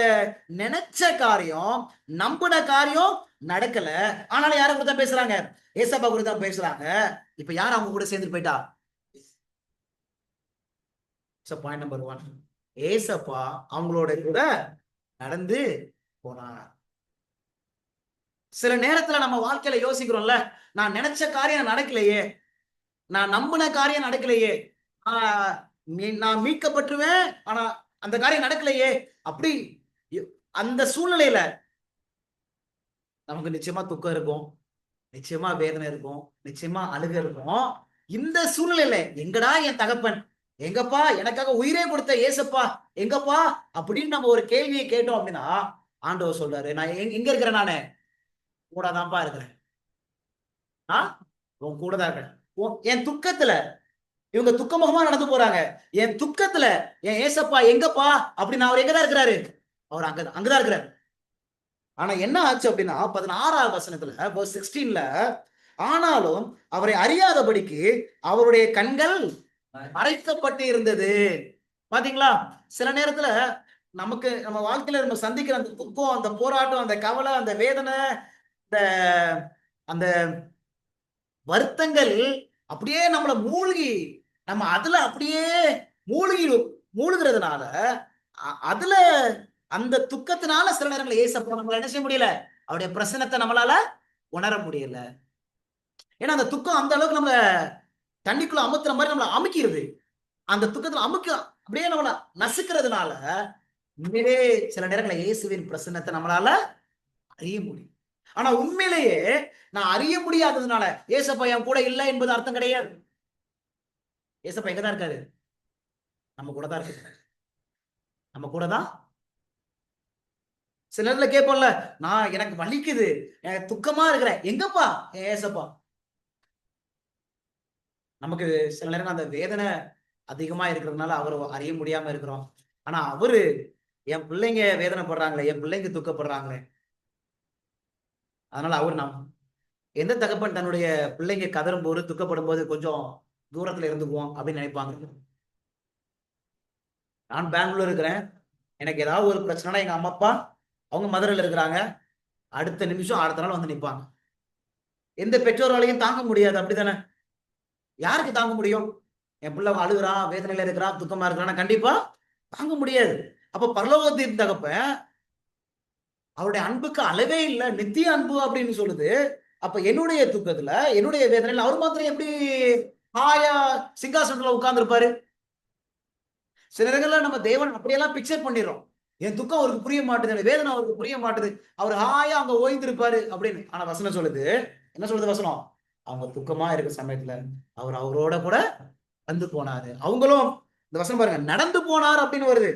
நினைச்ச காரியம், நம்பின காரியம் நடக்கல. ஆனாலும் யாரை குறித்து தான் பேசுறாங்க? ஏசப்பா குறித்து தான் பேசுறாங்க. இப்ப யார் அவங்க கூட சேர்ந்து போயிட்டா? பாயிண்ட் நம்பர் 1, ஏசப்பா அவங்களோட கூட நடந்து போனார். சில நேரத்துல நம்ம வாழ்க்கையில யோசிக்கிறோம்ல, நான் நினைச்ச காரியம் நடக்கலையே, நான் நம்பின காரியம் நடக்கலையே, நான் மீட்கப்பட்டுருவேன், ஆனா அந்த காரியம் நடக்கலையே. அப்படி அந்த சூழ்நிலையில நமக்கு நிச்சயமா துக்கம் இருக்கும், நிச்சயமா வேதனை இருக்கும், நிச்சயமா அழுக இருக்கும். இந்த சூழ்நிலையில எங்கடா என் தகப்பன், எங்கப்பா எனக்காக உயிரே கொடுத்த ஏசப்பா எங்கப்பா அப்படின்னு நம்ம ஒரு கேள்வியை கேட்டோம் அப்படின்னா, ஆண்டவர் சொல்றாரு, நான் எங்க இருக்கிறேன்? நானு கூட தான்ப்பா இருக்கிறேன். உன் கூட தான் இருக்கிறேன். என் துக்கத்துல, இவங்க துக்கமுகமா நடந்து போறாங்க, என் துக்கத்துல என் ஏசப்பா எங்கப்பா அப்படின்னு அவர் எங்கதான் இருக்கிறாரு? அவர் அங்கதான் இருக்கிறாரு. ஆனா என்ன ஆச்சு அப்படின்னா 16ஆம் வசனத்துல, verse 16ல, ஆனாலும் அவரை அறியாதபடிக்கு அவருடைய கண்கள் மறைக்கப்பட்டு இருந்தது. பாத்தீங்களா? சில நேரத்துல நமக்கு நம்ம வாழ்க்கையில நம்ம சந்திக்கிற அந்த துக்கம், அந்த போராட்டம், அந்த கவலை, அந்த வேதனை, அந்த வருத்தங்கள் அப்படியே நம்மளை மூழ்கி, நம்ம அதுல அப்படியே மூழ்கிறதுனால, அதுல அந்த துக்கத்தினால சில நேரங்கள் ஏசப்பா நம்மளால என்ன செய்ய முடியல? அவருடைய பிரசன்னத்தை நம்மளால உணர முடியல. ஏன்னா அந்த துக்கம் அந்த அளவுக்கு நம்மள தண்ணிக்குள்ள அமுத்துற மாதிரி நம்மள அமுக்கிடுது. அந்த துக்கத்துல அப்படியே நம்மள நசுக்கிறதுனால உண்மையிலே சில நேரங்களில் இயேசுவின் பிரசன்னத்தை நம்மளால அறிய முடியும். ஆனா உண்மையிலேயே நான் அறிய முடியாததுனால ஏசப்பா என் கூட இல்லை என்பது அர்த்தம் கிடையாது. ஏசப்பா எங்கதான் இருக்காரு? நம்ம கூட தான் இருக்காரு. நம்ம கூட தான். சில நேரத்துல கேட்போம்ல, நான் எனக்கு வலிக்குது, எனக்கு துக்கமா இருக்கிறேன், எங்கப்பா ஏசப்பா? நமக்கு சில நேரம் அந்த வேதனை அதிகமா இருக்கிறதுனால அவரை அறிய முடியாம இருக்கிறோம். ஆனா அவரு, என் பிள்ளைங்க வேதனைப்படுறாங்களே, என் பிள்ளைங்க துக்கப்படுறாங்களே, அதனால அவர் எந்த தகப்பன் தன்னுடைய பிள்ளைங்க கதறும் போது, துக்கப்படும் போது கொஞ்சம் தூரத்துல இருந்துக்குவோம் அப்படின்னு நினைப்பாங்க. நான் பெங்களூர் இருக்கிறேன், எனக்கு ஏதாவது ஒரு பிரச்சனைனா எங்க அம்மா அப்பா அவங்க மதுரையில் இருக்கிறாங்க, அடுத்த நிமிஷம் அடுத்த நாள் வந்து நிற்பாங்க. எந்த பெற்றோராலையும் தாங்க முடியாது, அப்படித்தானே? யாருக்கு தாங்க முடியும்? என் பிள்ளை அழுகுறான், வேதனையில இருக்கிறான், துக்கமா இருக்கிறான், கண்டிப்பா தாங்க முடியாது. அப்ப பரலோகத்தின் தகப்பன் அவருடைய அன்புக்கு அளவே இல்லை, நித்திய அன்பு அப்படின்னு சொல்லுது. அப்ப என்னுடைய துக்கத்துல, என்னுடைய வேதனையில அவர் மாத்திரம் எப்படி ஹாயா சிங்காசனத்துல உட்கார்ந்து இருப்பாரு? சில நேரங்கள்ல நம்ம தேவன் அப்படியெல்லாம் பிக்சர் பண்ணிடுறோம். என் துக்கம் அவருக்கு புரிய மாட்டுது, வேதனை அவருக்கு புரிய மாட்டுது, அவர் ஹாயா அங்க ஓய்ந்திருப்பாரு அப்படின்னு. ஆனா வசனம் சொல்லுது, என்ன சொல்லுது வசனம்? அவங்க துக்கமா இருக்கிற சமயத்துல அவர் அவரோட கூட வந்து போனாரு. அவங்களும் இந்த வசனம் பாருங்க, நடந்து போனார் அப்படின்னு வருது.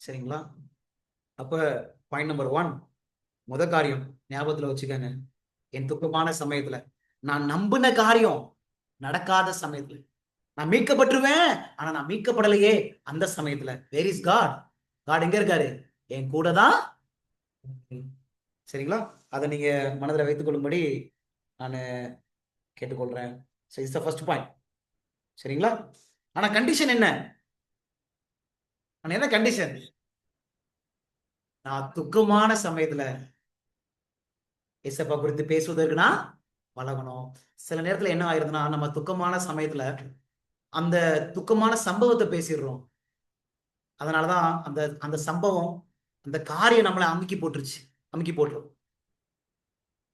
சரிங்களா? அப்ப பாயிண்ட் நம்பர் 1, முத காரியம் ஞாபகத்துல வச்சுக்கோங்க. என் துக்கமான சமயத்துல, நான் நம்பின காரியம் நடக்காத சமயத்துல, நான் மீட்கப்பட்டுருவேன் ஆனா நான் மீட்கப்படலையே, அந்த சமயத்துல வேர் இஸ் காட்? காட் எங்க இருக்காரு? என் கூட தான். சரிங்களா? அதை நீங்க மனதில் வைத்துக் கொள்ளும்படி நான் கேட்டுக்கொள்றேன். First point. சரிங்களா? ஆனா கண்டிஷன் என்ன? என்ன கண்டிஷன்? நான் துக்கமான சமயத்துல ஏசப்பா குறித்து பேசுவதற்கு நான் பழகணும். சில நேரத்துல என்ன ஆயிருதுன்னா, நம்ம துக்கமான சமயத்துல அந்த துக்கமான சம்பவத்தை பேசிடுறோம். அதனாலதான் அந்த அந்த சம்பவம், அந்த காரியம் நம்மளை அமுக்கி போட்டுரும்.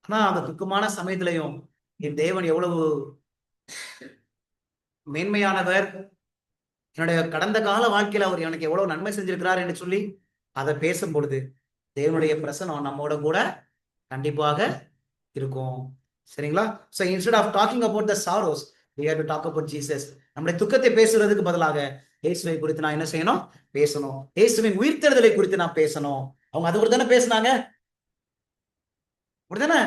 ஆனா அந்த துக்கமான சமயத்திலையும் என் தேவன் எவ்வளவு மேன்மையானவர், என்னுடைய கடந்த கால வாழ்க்கையில அவர் எனக்கு எவ்வளவு நன்மை செஞ்சிருக்கிறார் என்று சொல்லி அதை பேசும் பொழுது தேவனுடைய பிரசனம் நம்மோட கூட கண்டிப்பாக இருக்கும். சரிங்களா? So instead of talking about the sorrows, we have to talk about Jesus. நம்முடைய துக்கத்தை பேசுறதுக்கு பதிலாக இயேசுவை குறித்து நான் என்ன செய்யணும்? பேசணும். இயேசுவின் உயிர்த்தெழுதலை குறித்து நான் பேசணும். அவங்க அது தானே பேசினாங்க, அப்படிதானே?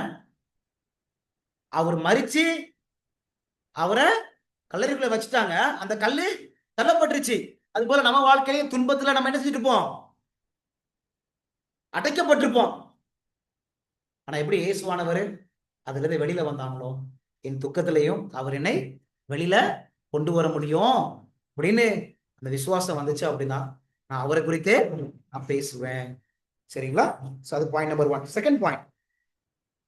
அவர் மரிச்சு அவரை கல்லறைக்குள்ள வச்சுட்டாங்க, அந்த கல்லு தள்ளப்பட்டுருச்சு. அது போல நம்ம வாழ்க்கையில துன்பத்துல நம்ம என்ன செஞ்சிருப்போம்? அடைக்கப்பட்டிருப்போம். ஆனா எப்படி இயேசுவானவர் அதுல இருந்து வெளியில வந்தாங்களோ, என் துக்கத்திலையும் அவர் என்னை வெளியில கொண்டு வர முடியும் அப்படின்னு அந்த விசுவாசம் வந்துச்சு அப்படின்னா நான் அவரை குறித்தே நான் பேசுவேன். சரிங்களா? சோ அது point number 1. Second point,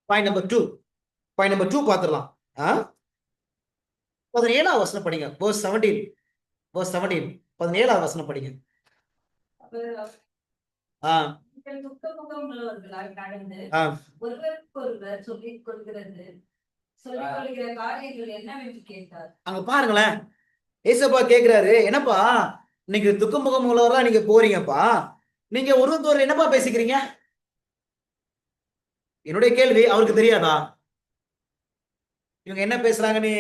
point number 2. Point number 2 பாத்துடலாம். 17ஆம் வசனம் படிங்க. verse 17. verse 17. 17ஆம் வசனம் படிங்க. துக்க முகம் உள்ளவர்களாய் நடந்து ஒருவருக்கு ஒருவர் சொல்லிக் கொள்கிற காரியங்கள் என்னவென்று கேட்டார். அங்க பாருங்களேன், ஏசப்பா கேக்குறாரு, என்னப்பா நீங்க துக்க முகம் உள்ளவர்களா நீங்க போறீங்கப்பா, நீங்க ஒருவர் என்னப்பா பேசிக்கிறீங்க? என்னுடைய கேள்வி, அவருக்கு தெரியாதா இவங்க என்ன பேசுறாங்கன்னு?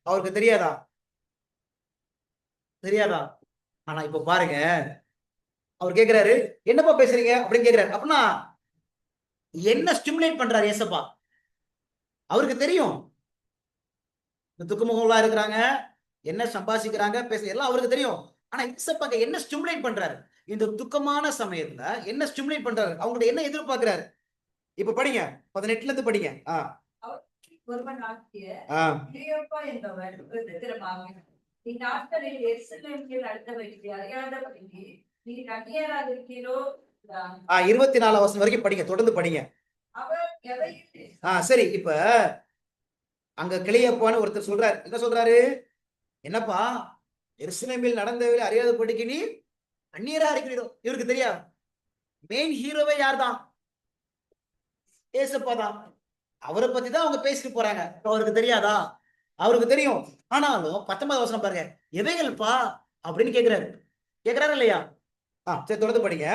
அவருக்கு தெரியாதா? தெரியாதா? ஆனா இப்ப பாருங்க, அவர் கேக்குறாரு என்னப்பா பேசுறீங்க அப்படின்னு கேக்குறாரு. அப்படின்னா என்ன ஸ்டிமுலேட் பண்றாரு ஏசப்பா? அவருக்கு தெரியும் இந்த துக்கமுகங்களா இருக்கிறாங்க, என்ன சம்பாதிக்கிறாங்க, பேச எல்லாம் அவருக்கு தெரியும். ஆனா ஏசப்பா என்ன ஸ்டிமுலேட் பண்றாரு? இந்த துக்கமான சமயத்துல என்ன ஸ்டிமுலேட் பண்றாரு? அவங்கள்ட்ட என்ன எதிர்பார்க்கிறாரு? இப்ப படிங்க, 18ல இருந்து படிங்க. ஒருவன் ஆகிய கிளியோப்பா என்பவர் பிரதித்திரமாக, இந்நாட்களில் எருசலேமில் நடந்தவைகளை அறியாதபடிக்கு நீ கன்னியராக இருக்கிறோ. 24 வசனம் வரைக்கும் படிங்க, தொடர்ந்து படிங்க. சரி, இப்ப அங்க கிளியோப்பான்னு ஒருத்தர் சொல்றாரு. என்ன சொல்றாரு? என்னப்பா எருசலேமில் நடந்தவைகளை அறியாதபடிக்கு நீ கன்னியரா இருக்கிறீரோ. இவருக்கு தெரியாது. மெயின் ஹீரோவே யார் தான்? ஏசப்பா தான். அவரை பத்தி தான் அவங்க பேசிட்டு போறாங்க. அவருக்கு தெரியாதா? அவருக்கு தெரியும். ஆனாலும் 19 வசனம் பாருங்க, எவைகள்ப்பா அப்படின்னு கேக்குறாரு. கேக்குறாரு இல்லையா? சரி, தொடர்ந்து படிங்க.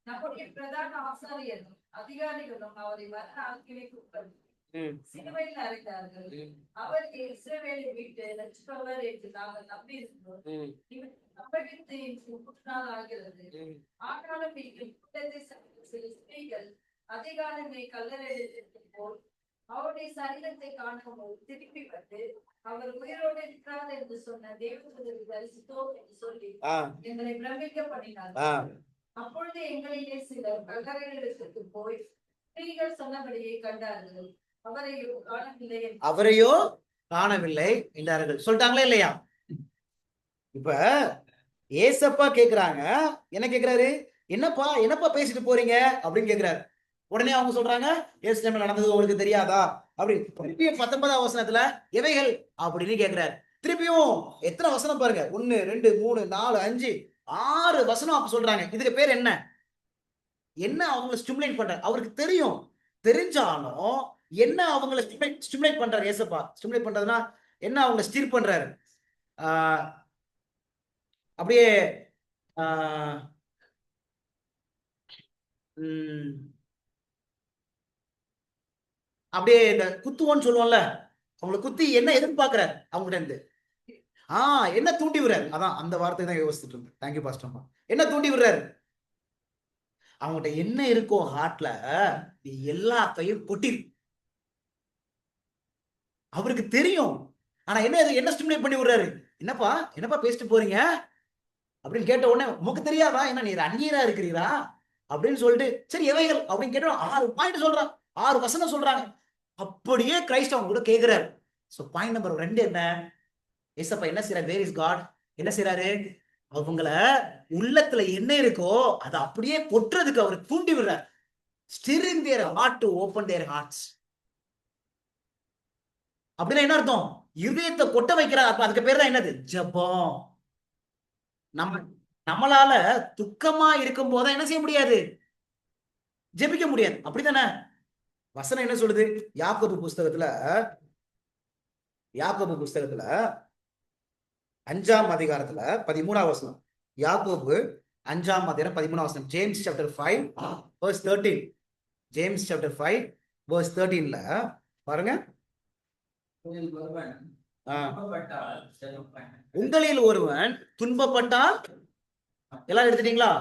நம்முடைய பிரதான ஆசாரியரும் அதிகாரிகளும் அவரை சிலுவையில் அறைந்தார்கள். அவர் இஸ்ரவேலை விட்டு ரட்சிப்பவர் என்று நாங்கள் நம்பியிருந்தோம். ஆகிறது. ஆனாலும் சில ஸ்திரீகள் அதிகாலமே கல்லறையிலிருந்து போல் அவருடைய சரீரத்தை காணும்போது திருப்பி வந்து அவர் உயிரோடு இருக்கிறார் என்று சொன்ன தேவதூதரை தரிசித்தோம் என்று சொல்லி எங்களை பிரமிக்க பண்ணினார். அப்பொழுது எங்களிலே சிலர் கல்லறைகளுக்கு போய் ஸ்திரீகள் சொன்னபடியே கண்டார்கள். அவரையோ காணவில்லை என்றார்கள். சொல்லிட்டாங்களா இல்லையா? இப்ப ஏசப்பா கேக்குறாங்க, என்ன கேக்குறாரு? என்னப்பா என்னப்பா பேசிட்டு போறீங்க அப்படின்னு கேக்குறாரு. உடனே அவங்க சொல்றாங்க, எருசலேமில் நடந்தது உங்களுக்கு தெரியாதா அப்படி. திருப்பியும் 19ஆம் வசனத்துல எவைகள் அப்படின்னு கேக்குறாரு. திருப்பியும் எத்தனை வசனம் பாருங்க, 1 2 3 4 5 6 வசனம் அப்ப சொல்றாங்க. இதுக்கு பேர் என்ன? என்ன அவங்களை ஸ்டிமுலேட் பண்ற? அவருக்கு தெரியும். தெரிஞ்சாலும் என்ன அவங்களை ஸ்டிமுலேட் பண்றாரு ஏசப்பா? ஸ்டிமுலேட் பண்றதுன்னா என்ன? அவங்களை ஸ்டீர் பண்றாரு. அப்படியே அப்படியே இந்த குத்துவோன்னு சொல்லுவோம்ல, அவங்களை குத்தி என்ன எதிர்பார்க்கிறார் அவங்ககிட்ட இருந்து? என்ன தூண்டி விடுறாரு? அதான் அந்த வார்த்தை தான் யோசிச்சுட்டு இருந்தேன். Thank you pastor. என்ன தூண்டி விடுறாரு? அவங்ககிட்ட என்ன இருக்கோ ஹார்ட்ல எல்லாத்தையும் கொட்டிரு. அவருக்கு தெரியும். ஆனா என்ன ஸ்டிமுலேட் பண்ணி விடுறாரு? என்னப்பா என்னப்பா பேசிட்டு போறீங்க அப்படின்னு கேட்ட உடனே, உமக்கு தெரியாதா என்ன நீர் அந்நியரா இருக்கிறீரா அப்படின்னு சொல்லிட்டு, சரி எவைகள் அப்படின்னு கேட்டோம். 6 பாயிண்ட் சொல்றான், 6 வசனம் சொல்றாங்க. அப்படியே கிரைஸ்ட் அவங்க கூட கேட்கிறாரு. சோ பாயிண்ட் நம்பர் 2 என்ன? ஏசப்பா என்ன செய்யறாரு? Where is God? என்ன செய்யறாரு? அவங்கள உள்ளத்துல என்ன இருக்கோ அதை அப்படியே கொட்டுறதுக்கு அவர் தூண்டி விடுறார். String their heart to open their hearts. அப்படின்னா என்ன அர்த்தம்? இதயத்தை கொட்ட வைக்கிறார். அப்ப அதுக்கு பேர் தான் என்னது? ஜெபம். நம்மளால துக்கமா இருக்கும் போது என்ன செய்ய முடியாது? ஜெபிக்க முடியாது. அப்படித்தானே? வசனம் என்ன சொல்லுது? யாக்கோபு புஸ்தகத்துல யாக்கோபு புஸ்தகத்துல 5ஆம் அதிகாரத்துல 13ஆம் வசனம். யாக்கோபு 5ஆம் அதிகாரம் 13ஆம் வசனம். James chapter 5 verse 13. James chapter 5 verse 13ல பாருங்க. உங்களில் ஒருவன் துன்பப்பட்டால், எல்லாரும் எடுத்துட்டீங்களா?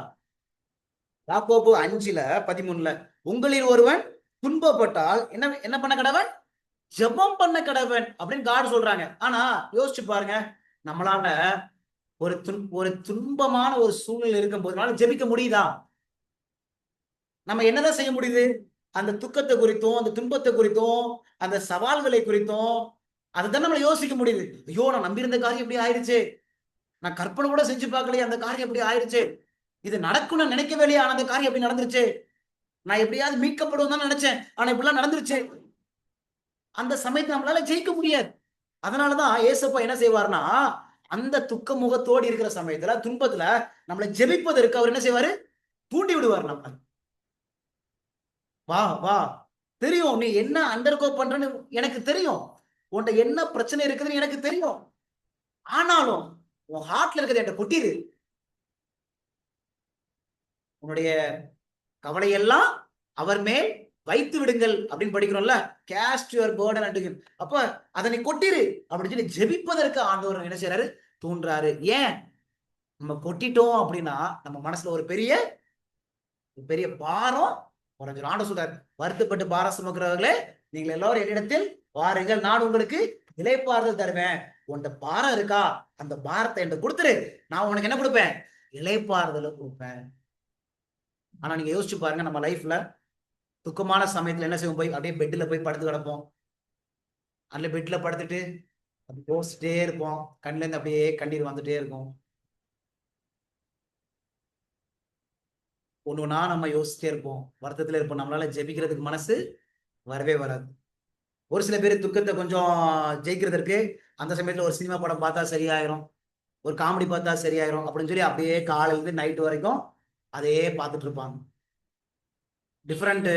யாக்கோபு 5:13 உங்களில் ஒருவன் துன்பப்பட்டால் என்ன என்ன பண்ண கடவன்? ஜெபம் பண்ண கடவன் அப்படின்னு காட் சொல்றாங்க. ஆனா யோசிச்சு பாருங்க, நம்மளால ஒரு துன்பமான ஒரு சூழ்நிலை இருக்கும் போதுனால ஜெபிக்க முடியுதா? நம்ம என்னதான் செய்ய முடியுது? அந்த துக்கத்தை குறித்தும், அந்த துன்பத்தை குறித்தும், அந்த சவால்களை குறித்தும் அதுதான் நம்மள யோசிக்க முடியுது. ஐயோ, நான் நம்பியிருந்த காரியம் எப்படி ஆயிடுச்சு, நான் கற்பனை கூட செஞ்சு பார்க்கலையே, அந்த காரியம் எப்படி ஆயிடுச்சு, இது நடக்கும்னு நினைக்கவே இல்லையா, ஆனா அந்த காரியம் எப்படி நடந்துருச்சு, நான் எப்படியாவது மீட்கப்படுவோம் தான் நினைச்சேன், ஆனா இப்படிலாம் நடந்துருச்சு. அந்த சமயத்தை நம்மளால ஜெயிக்க முடியாது. அதனாலதான் ஏசப்பா என்ன செய்வார்னா, அந்த துக்க முகத்தோடு இருக்கிற சமயத்துல, துன்பத்துல நம்மளை ஜெபிப்பதற்கு அவர் என்ன செய்வாரு? தூண்டி விடுவார். நம்ம வா வா, தெரியும் நீ என்ன அண்டர்கோ பண்றன்னு எனக்கு தெரியும், உன்கிட்ட என்ன பிரச்சனை இருக்குதுன்னு எனக்கு தெரியும், ஆனாலும் உன் ஹார்ட்ல இருக்கிறது என்கிட்ட கொட்டிடு, உன்னுடைய கவலையெல்லாம் அவர் மேல் வைத்து விடுங்கள் அப்படின்னு படிக்கிறோம்ல. Cast your burden and him. அப்ப அதை நீ கொட்டிரு அப்படின்னு சொல்லி ஜெபிப்பதற்கு ஆண்டவர் என்ன செய்யறாரு? தூண்டுறாரு. ஏன்? நம்ம கொட்டிட்டோம் அப்படின்னா நம்ம மனசுல ஒரு பெரிய பெரிய பாரம் குறைஞ்சிரும். ஆண்டவர் சொல்றாரு, வருத்தப்பட்டு பாரம் சுமக்கிறவர்களே நீங்கள் எல்லாரும் என்னிடத்தில் வாருங்கள், நான் உங்களுக்கு இளைப்பாறுதல் தருவேன். உன்கிட்ட பாரம் இருக்கா? அந்த பாரத்தை என்கிட்ட கொடுத்துரு, நான் உனக்கு என்ன கொடுப்பேன்? இளைப்பாறுதலை கொடுப்பேன். ஆனா நீங்க யோசிச்சு பாருங்க, நம்ம லைஃப்ல துக்கமான சமயத்துல என்ன செய்வோம்? போய் அப்படியே பெட்ல போய் படுத்து கிடப்போம். அதுல பெட்ல படுத்துட்டு அப்படி யோசிச்சுட்டே இருப்போம், கண்ணுல இருந்து அப்படியே கண்ணீர் வந்துட்டே இருக்கும். ஒண்ணுனா நம்ம யோசிச்சுட்டே இருப்போம், வருத்தத்துல இருப்போம், நம்மளால ஜெபிக்கிறதுக்கு மனசு வரவே வராது. ஒரு சில பேர் துக்கத்தை கொஞ்சம் ஜெயிக்கிறதுக்கு அந்த சமயத்துல ஒரு சினிமா படம் பார்த்தா சரியாயிரும், ஒரு காமெடி பார்த்தா சரியாயிரும் அப்படின்னு சொல்லி அப்படியே காலையில இருந்து நைட் வரைக்கும் அதே பார்த்துட்டு இருப்பாங்க. Different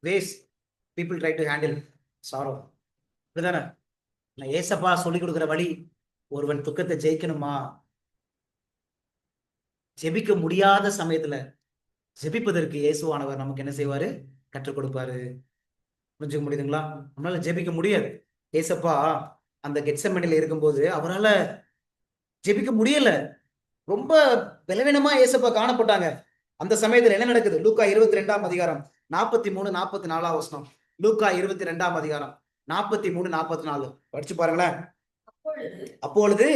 ways people try to handle sorrow. இப்படிதானே நான் ஏசப்பா சொல்லி கொடுக்குற வழி, ஒருவன் துக்கத்தை ஜெயிக்கணுமா, ஜெபிக்க முடியாத சமயத்துல ஜெபிப்பதற்கு இயேசுவானவர் நமக்கு என்ன செய்வாரு? கற்றுக் கொடுப்பாரு. புரிஞ்சுக்க முடியுதுங்களா? நம்மளால ஜெபிக்க முடியாது. ஏசப்பா அந்த கெத்செமனில இருக்கும்போது அவரால ஜெபிக்க முடியல, ரொம்ப பலவீனமா ஏசப்பா காணப்பட்டாங்க. அந்த சமயத்துல என்ன நடக்குது? லூக்கா 22ஆம் அதிகாரம் 43 44 வசனம். லூக்கா 22ஆம் அதிகாரம் 43 44 படிச்சு பாருங்களேன். அப்பொழுது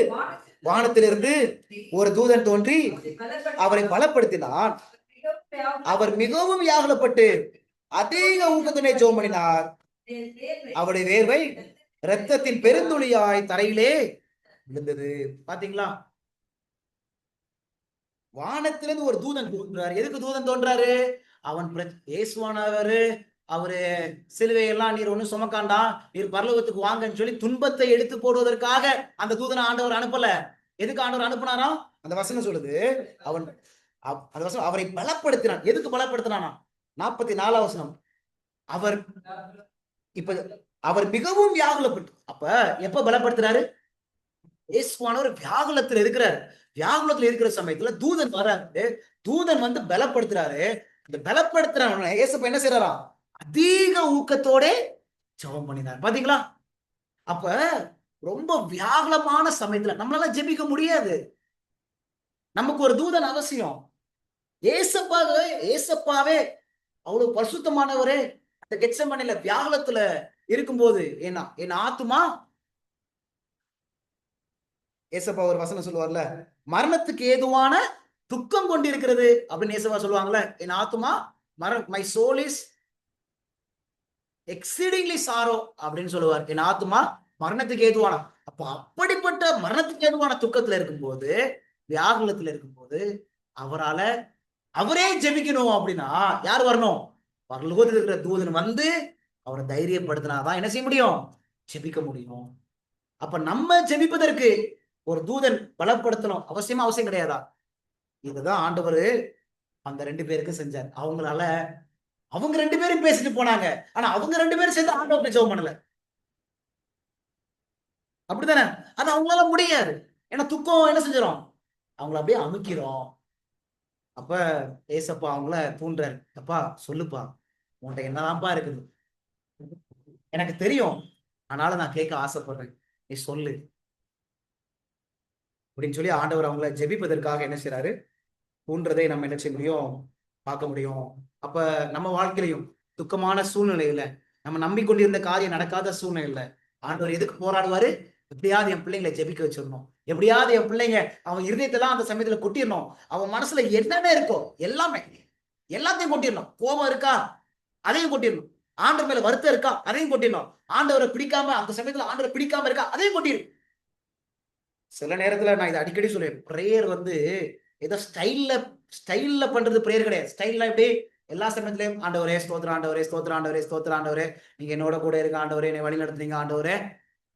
வானத்திலிருந்து ஒரு தூதன் தோன்றி அவரை பலப்படுத்தினான். அவர் மிகவும் வியாகுலப்பட்டு அதிக ஊக்கத்தினை ஜெபம் பண்ணினார். அவருடைய வேர்வை இரத்தத்தின் பெருந்துளியாய் தரையிலே விழுந்தது. பாத்தீங்களா? வானத்திலிருந்து ஒரு தூதன் தோன்றாரு. எதுக்கு தூதன் தோன்றாரு? அவன் இயேசுவானவரு அவரு சிலுவையெல்லாம் நீர் ஒண்ணு சுமக்காண்டா, நீர் பரலோகத்துக்கு வாங்கன்னு சொல்லி துன்பத்தை எடுத்து போடுவதற்காக அந்த தூதனை ஆண்டவர் அனுப்பல. எதுக்கு ஆண்டவர் அனுப்புனாரா? அந்த வசனம் சொல்லுது, அவன் அந்த வசனம் அவரை பலப்படுத்தினான். எதுக்கு பலப்படுத்தினானா? 44ஆம் வசனம். அவர் இப்ப அவர் மிகவும் வியாகுலப்பட்டு, அப்ப எப்ப பலப்படுத்துறாரு? இயேசுவானவர் வியாகுலத்துல இருக்கிறார். வியாகுலத்துல இருக்கிற சமயத்துல தூதன் வராரு. தூதன் வந்து பலப்படுத்துறாரு. இந்த பலப்படுத்துறவன இயேசப்பா என்ன செய்யறாராம்? அதிக ஊக்கத்தோட ஜெபம் பண்ணினார். பாத்தீங்களா? அப்ப ரொம்ப வியாகுலமான சமயத்துல நம்மளால ஜெபிக்க முடியாது. நமக்கு ஒரு தூதன் அவசியம். ஏசப்பாவே அவ்வளவு பரிசுத்தமானவரே அந்த கெத்செமனில வியாகுலத்துல இருக்கும்போது என் ஆத்துமா, ஏசப்பா ஒரு வசனம் சொல்லுவார்ல, மரணத்துக்கு ஏதுவான துக்கம் கொண்டு இருக்கிறது அப்படின்னு ஏசப்பா சொல்லுவாங்கல்ல. என் ஆத்துமா my soul is exceedingly sorrow அப்படின்னு சொல்லுவார். என் ஆத்துமா மரணத்துக்கு ஏதுவான, அப்ப அப்படிப்பட்ட மரணத்துக்கு ஏதுவான துக்கத்துல இருக்கும்போது, வியாகுலத்துல இருக்கும்போது அவரால அவரே ஜெபிக்கணும் அப்படின்னா யார் வரணும்? பரலோகத்தில் இருக்கிற தூதன் வந்து அவரை தைரியப்படுத்தினாதான் என்ன செய்ய முடியும்? ஜெபிக்க முடியும். அப்ப நம்ம ஜெபிப்பதற்கு ஒரு தூதன் பலப்படுத்தணும் அவசியம் கிடையாதா? இதுதான் ஆண்டவர் அந்த 2 பேருக்கு செஞ்சார். அவங்க 2 பேரும் பேசிட்டு போனாங்க, ஆனா அவங்க 2 பேரும் சேர்ந்து ஆண்டவர்கிட்ட ஜெபம் பண்ணல. அப்படித்தானே? அது அவங்களால முடியாது. ஏன்னா துக்கம் என்ன செஞ்சிடும், அவங்கள அப்படியே அமுக்கிறோம். அப்ப ஏசப்பா அவங்கள தூண்டுறாரு. அப்பா சொல்லுப்பா, உன்கிட்ட என்னதான்ப்பா இருக்குது, எனக்கு தெரியும், ஆனாலும் நான் கேட்க ஆசைப்படுறேன், நீ சொல்லு அப்படின்னு சொல்லி ஆண்டவர் அவங்கள ஜெபிப்பதற்காக என்ன செய்றாரு, தூண்டுறதை நம்ம என்ன செய்ய முடியும், பார்க்க முடியும். அப்ப நம்ம வாழ்க்கையிலையும் துக்கமான சூழ்நிலையில, நம்ம நம்பிக்கொண்டிருந்த காரியம் நடக்காத சூழ்நிலையில ஆண்டவர் எதுக்கு போராடுவாரு, எப்படியாவது என் பிள்ளைங்களை ஜெபிக்க வச்சிடணும், எப்படியாவது என் பிள்ளைங்க அவன் இருதயத்தெல்லாம் அந்த சமயத்துல கொட்டிடணும், அவன் மனசுல என்னென்ன இருக்கோ எல்லாமே எல்லாத்தையும் கொட்டிடணும். கோபம் இருக்கா, அதையும் கொட்டிடணும். ஆண்டவர் மேல வருத்தம் இருக்கா, அதையும் கொட்டிடணும். ஆண்டவரை பிடிக்காம அந்த சமயத்துல ஆண்டவரை பிடிக்காம இருக்கா, அதையும் கொட்டிடும். சில நேரத்துல நான் இதை அடிக்கடி சொல்லுவேன், பிரேயர் வந்து ஏதோ ஸ்டைல்ல பண்றது பிரேயர் கிடையாது. ஸ்டைல்ல எப்படி எல்லா சமயத்திலயும் ஆண்டவரே ஸ்தோத்திரம், ஆண்டவரே ஸ்தோத்திரம், ஆண்டவரே ஸ்தோத்திரம், ஆண்டவரே நீங்க என்னோட கூட இருக்க ஆண்டவரே, என்னை வழி நடத்துறீங்க ஆண்டவரே,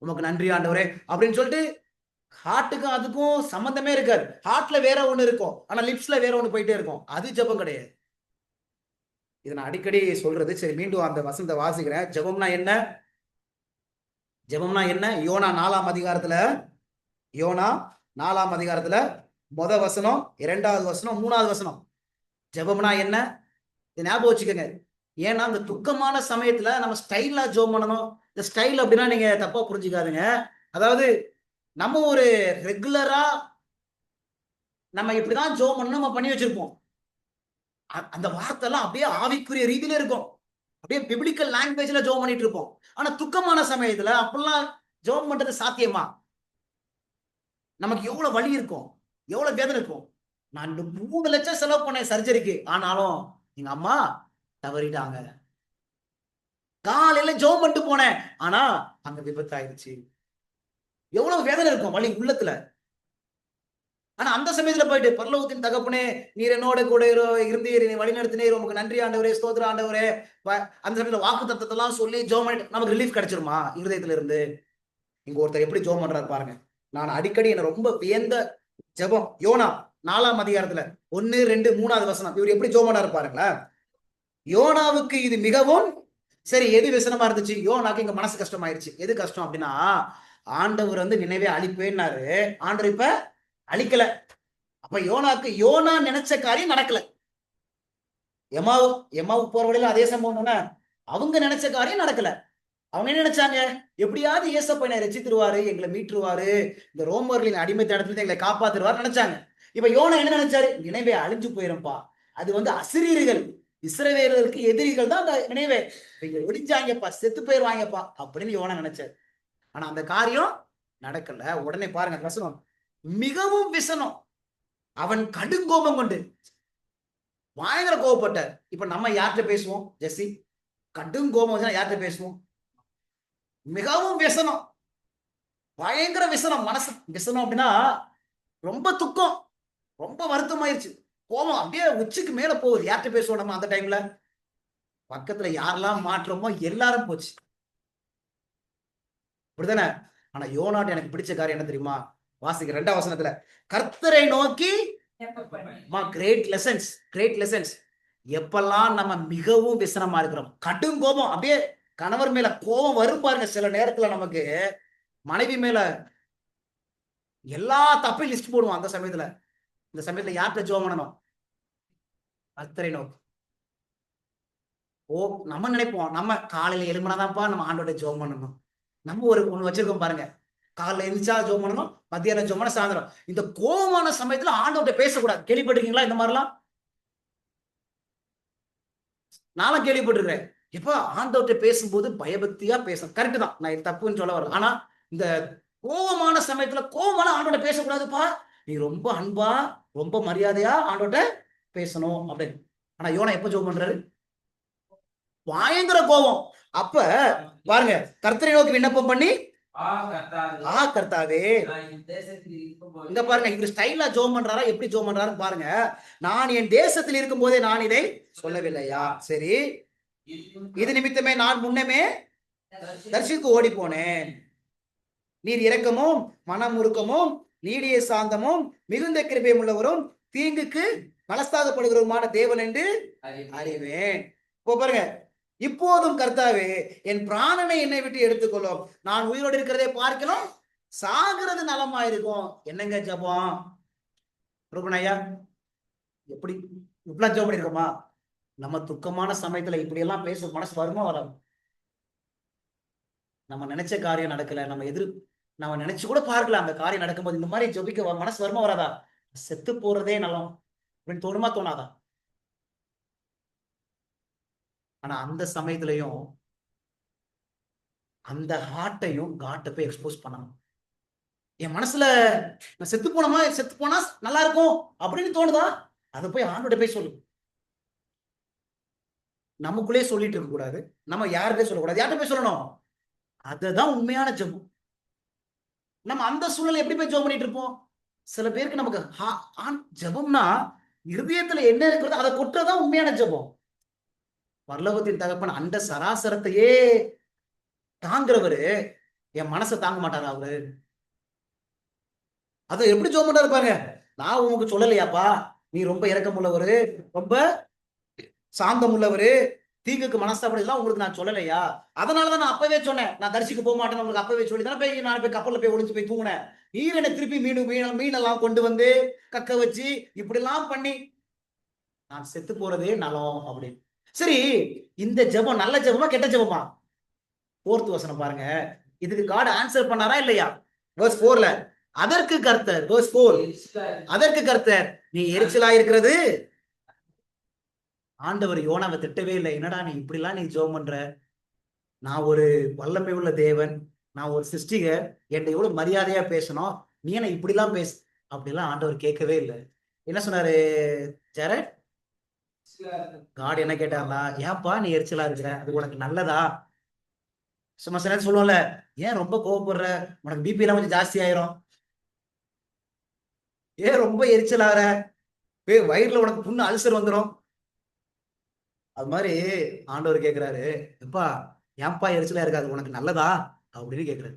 உமக்கு நன்றி ஆண்டவரே அப்படின்னு சொல்லிட்டு ஹார்ட்டுக்கும் அதுக்கும் சம்பந்தமே இருக்காது. ஹார்ட்ல வேற ஒண்ணு இருக்கும், ஆனா லிப்ஸ்ல வேற ஒண்ணு போயிட்டே இருக்கும். அது ஜெபம் கிடையாது. இதை நான் அடிக்கடி சொல்றது. சரி, மீண்டும் அந்த வசனத்தை வாசிக்கிறேன். ஜெபம்னா என்ன? ஜெபம்னா என்ன? யோனா 4ஆம் அதிகாரத்துல, யோனா 4ஆம் அதிகாரத்துல முத வசனம், 2வது வசனம், 3வது வசனம். ஜெபம்னா என்ன? இதை ஞாபகம் வச்சுக்கோங்க. ஏன்னா இந்த துக்கமான சமயத்துல நம்ம ஸ்டைலா ஜெபம் பண்ணணும். இந்த ஸ்டைல் அப்படின்னா நீங்க தப்பா புரிஞ்சுக்காதுங்க. அதாவது நம்ம ஒரு ரெகுலரா நம்ம இப்படிதான் ஜெபம் பண்ணணும் நம்ம பண்ணி வச்சிருப்போம். அந்த வார்த்தை எல்லாம் அப்படியே ஆவிக்குரிய ரீதியில இருக்கும். அப்படியே பிப்ளிக்கல் லாங்குவேஜ்ல ஜெபம் பண்ணிட்டு இருப்போம். ஆனா துக்கமான சமயத்துல அப்படிலாம் ஜெபம் பண்றது சாத்தியமா? நமக்கு எவ்வளவு வலி இருக்கும், எவ்வளவு வேதனை இருக்கும். நான் 3 லட்சம் செலவு பண்ணேன் சர்ஜரிக்கு, ஆனாலும் எங்க அம்மா தவறிட்டாங்க. காலையில ஜெபம் பண்ணிட்டு போனேன், ஆனா அங்க விபத்தாயிருச்சு. எவ்வளவு வேதனை இருக்கும், வலி உள்ளத்துல. ஆனா அந்த சமயத்துல போயிட்டு பரலோகத்தின் தகப்பனே, நீர் என்னோட கூட இருந்தீர், என்னை வழி நடத்தினீர், உமக்கு நன்றி ஆண்டவரே, ஸ்தோத்திர ஆண்டவரே, அந்த சமயத்துல வாக்கு தத்தத்தெல்லாம் சொல்லி ஜெபம் பண்ணிட்டு நமக்கு ரிலீஃப் கிடைச்சிருமா இருதயத்துல இருந்து? இங்க ஒருத்தர் எப்படி ஜெபம் பண்றாரு பாருங்க. நான் அடிக்கடி என்ன ரொம்ப வியந்த ஜெபம், யோனா 4ஆம் அதிகாரத்துல 1, 2, 3வது வசனம். இவர் எப்படி ஜெபம் பண்ணாரு பாருங்களேன். யோனாவுக்கு இது மிகவும் சரி. எது விசனமா இருந்துச்சு? யோனாக்கு இங்க மனசு கஷ்டமாயிருச்சு. எது கஷ்டம் அப்படின்னா, ஆண்டவர் வந்து நினைவே அழிப்பேன்னாரு, ஆண்டவர் இப்ப அழிக்கல. அப்ப யோனாக்கு யோனா நினைச்ச காரியம் நடக்கல. எமாவுக்கு போற வழியில அதே சம்பவம் தானே. அவங்க நினைச்ச காரியம் நடக்கல. அவங்க என்ன நினைச்சாங்க, எப்படியாவது இயேசப்பா என்னை ரட்சித்துருவாரு, எங்களை மீட்டுருவாரு, இந்த ரோமர்களின் அடிமைத்தனத்துல எங்களை காப்பாத்துருவாரு நினைச்சாங்க. இப்ப யோனா என்ன நினைச்சாரு, நினைவே அழிஞ்சு போயிரும்பா, அது வந்து அசிரியர்கள், இஸ்ரவேலருக்கு எதிரிகள் தான் அந்த நினைவே, இங்க ஒளிஞ்சாங்கப்பா, செத்து போயிருவாங்கப்பா அப்படின்னு யோனா நினைச்சாரு. ஆனா அந்த காரியம் நடக்கல. உடனே பாருங்க வசனம், மிகவும் விசனம், அவன் கடுங்கோபம் கொண்டு பயங்கர கோபப்பட்டார். இப்ப நம்ம யார்கிட்ட பேசுவோம் ஜெஸ்ஸி? கடுங்கோபம் யார்கிட்ட பேசுவோம்? மிகவும் விசனம், பயங்கர விசனம், மனசு விசனம் அப்படின்னா ரொம்ப துக்கம், ரொம்ப வருத்தமாயிருச்சு, கோபம் அப்படியே உச்சிக்கு மேல போகுது. யார்கிட்ட பேசுவோம் நம்ம அந்த டைம்ல? பக்கத்துல யாரெல்லாம் மாற்றமோ எல்லாரும் போச்சு, அப்படிதானே? ஆனா யோனாட்ட எனக்கு பிடிச்ச காரியம் என்ன தெரியுமா? வாசிக்க 2ஆம் வசனத்துல, கர்த்தரை நோக்கி, கிரேட் லெசன்ஸ், கிரேட் லெசன்ஸ். எப்பெல்லாம் நம்ம மிகவும் விசனமா இருக்கிறோம், கடும் கோபம், அப்படியே கணவர் மேல கோபம் வரும் பாருங்க. சில நேரத்துல நமக்கு மனைவி மேல எல்லா தப்பையும் லிஸ்ட் போடுவோம். அந்த சமயத்துல, இந்த சமயத்துல யார்கிட்ட ஜெபம் பண்ணணும்? கர்த்தரை நோக்கி. ஓ, நம்ம நினைப்போம் நம்ம காலையில எழும்பினாதான்ப்பா நம்ம ஆண்டோட ஜெபம் பண்ணணும். நம்ம ஒண்ணு வச்சிருக்கோம் பாருங்க, காலைல எழுந்திரிச்சா ஜெபம் பண்ணணும், மத்தியானம் ஜெபம் பண்ண, சாயந்தரம். இந்த கோபமான சமயத்துல ஆண்டவர்கிட்ட பேசக்கூடாது. கேள்விப்பட்டிருக்கீங்களா இந்த மாதிரிலாம்? நானும் கேள்விப்பட்டிருக்கிறேன். எப்ப ஆண்டவர்கிட்ட பேசும்போது பயபக்தியா பேசணும், கரெக்ட் தான், நான் தப்புன்னு சொல்ல வரேன். ஆனா இந்த கோபமான சமயத்துல கோபமான ஆண்டோட பேசக்கூடாதுப்பா, நீ ரொம்ப அன்பா ரொம்ப மரியாதையா ஆண்டோட பேசணும் அப்படின்னு. ஆனா யோனா எப்ப ஜெபம் பண்றாரு? பயங்கர கோபம். அப்ப பாருங்க, கர்த்தரை நோக்கி விண்ணப்பம் பண்ணி, கர்த்தாவே, இங்க பாருங்க, இவர் ஸ்டைலா ஜெபம் பண்றாரா, எப்படி ஜெபம் பண்றாருன்னு பாருங்க. நான் என் தேசத்தில் இருக்கும் போதே நான் இதை சொல்லவில்லையா? சரி, இது நிமித்தமே நான் முன்னமே தர்ஷிக்கு ஓடி போனேன். நீர் இரக்கமும் மனமுருக்கமும் நீடிய சாந்தமும் மிகுந்த கிருபையும் உள்ளவரும் தீங்குக்கு மனஸ்தாகப்படுகிறவருமான தேவன் என்று அறிவேன். இப்போ பாருங்க, இப்போதும் கர்த்தாவே, என் பிராணனை என்னை விட்டு எடுத்துக்கொள்ளும், நான் உயிரோடு இருக்கிறதே பார்க்கலாம் சாகிறது நலமா இருக்கும். என்னங்க ஜெபம் ரூபனையா? எப்படி இப்படிலாம் ஜெபம் பண்ணிருக்கோமா? நம்ம துக்கமான சமயத்துல இப்படி எல்லாம் பேச மனசு வருமா வராது? நம்ம நினைச்ச காரியம் நடக்கல, நம்ம நினைச்சு கூட பார்க்கல, அந்த காரியம் நடக்கும்போது இந்த மாதிரி ஜெபிக்க மனசு வருமா வராதா? செத்து போறதே நலம் அப்படின்னு தோணுமா தோணாதா? ஆனா அந்த சமயத்திலையும் அந்த ஹார்ட்டையும் காட்டை போய் எக்ஸ்போஸ் பண்ணணும். என் மனசுல நான் செத்து போனா நல்லா இருக்கும் அப்படின்னு தோணுதா? அதை போய் ஆண்டோட போய் சொல்லு. நமக்குள்ளே சொல்லிட்டு இருக்க கூடாது, நம்ம யார்கிட்டயும் சொல்லக்கூடாது. யார்கிட்ட போய் சொல்லணும்? அதுதான் உண்மையான ஜெபம். நம்ம அந்த சூழ்நிலை எப்படி போய் ஜெபம் பண்ணிட்டு இருப்போம்? சில பேருக்கு நமக்கு ஜெபம்னா இருதயத்துல என்ன இருக்கிறதோ அதை கொட்டுறதான் உண்மையான ஜெபம். பரலோகத்தின் தகப்பன் அந்த சராசரத்தையே தாங்குறவரு என் மனசை தாங்க மாட்டாரா அவரு? அதை எப்படி ஜெபம் பண்றாரு பாருங்க. நான் உனக்கு சொல்லலையாப்பா, நீ ரொம்ப இரக்கம் உள்ளவரு, ரொம்ப சாந்தம் உள்ளவரு, தீங்குக்கு மனஸ்தாபம் உங்களுக்கு நான் சொல்லலையா? அதனாலதான் நான் அப்பவே சொன்னேன், நான் தரிசிக்க போக மாட்டேன்னு உங்களுக்கு அப்பவே சொல்லி தானே போய் நான் போய் கப்பல்ல போய் ஒளிஞ்சு போய் தூங்கினேன். நீர் என்ன திருப்பி மீனெல்லாம் கொண்டு வந்து கக்க வச்சு இப்படி எல்லாம் பண்ணி நான் செத்து போறதே நலம் அப்படின்னு. சரி, இந்த ஜெபம் நல்ல ஜெபமா கெட்ட ஜெபமா? 4th வசனம் பாருங்க. இதுக்கு காட் ஆன்சர் பண்ணாரா இல்லையா? verse 4ல அதற்கு கர்த்தர், verse 4, அதற்கு கர்த்தர் நீ எரிச்சலா இருக்கிறது. ஆண்டவர் யோனாவை திட்டவே இல்லை. என்னடா நீ இப்படிலாம் நீ ஜெபம் பண்ற? நான் ஒரு வல்லமை உள்ள தேவன், நான் ஒரு சிருஷ்டிகர், என்கிட்ட எவ்வளவு மரியாதையா பேசணும், நீ என்ன இப்படிலாம் பேசு அப்படிலாம் ஆண்டவர் கேட்கவே இல்லை. என்ன சொன்னாரு ஜெரட்? காட் என்ன கேட்டாங்களா? ஏன்பா நீ எரிச்சலா இருக்கிற, அது உனக்கு நல்லதா? சும்மா சில நேரம் சொல்லுவோம்ல, ஏன் ரொம்ப கோவப்படுற, உனக்கு பிபி எல்லாம் கொஞ்சம் ஜாஸ்தி ஆயிரும், ஏன் ரொம்ப எரிச்சலாகிற, வயிறுல உனக்கு புண்ணு அல்சர் வந்துடும். அது மாதிரி ஆண்டவர் கேட்கிறாரு, எப்பா ஏன்பா எரிச்சலா இருக்காது, உனக்கு நல்லதா அப்படின்னு கேட்கிறாரு.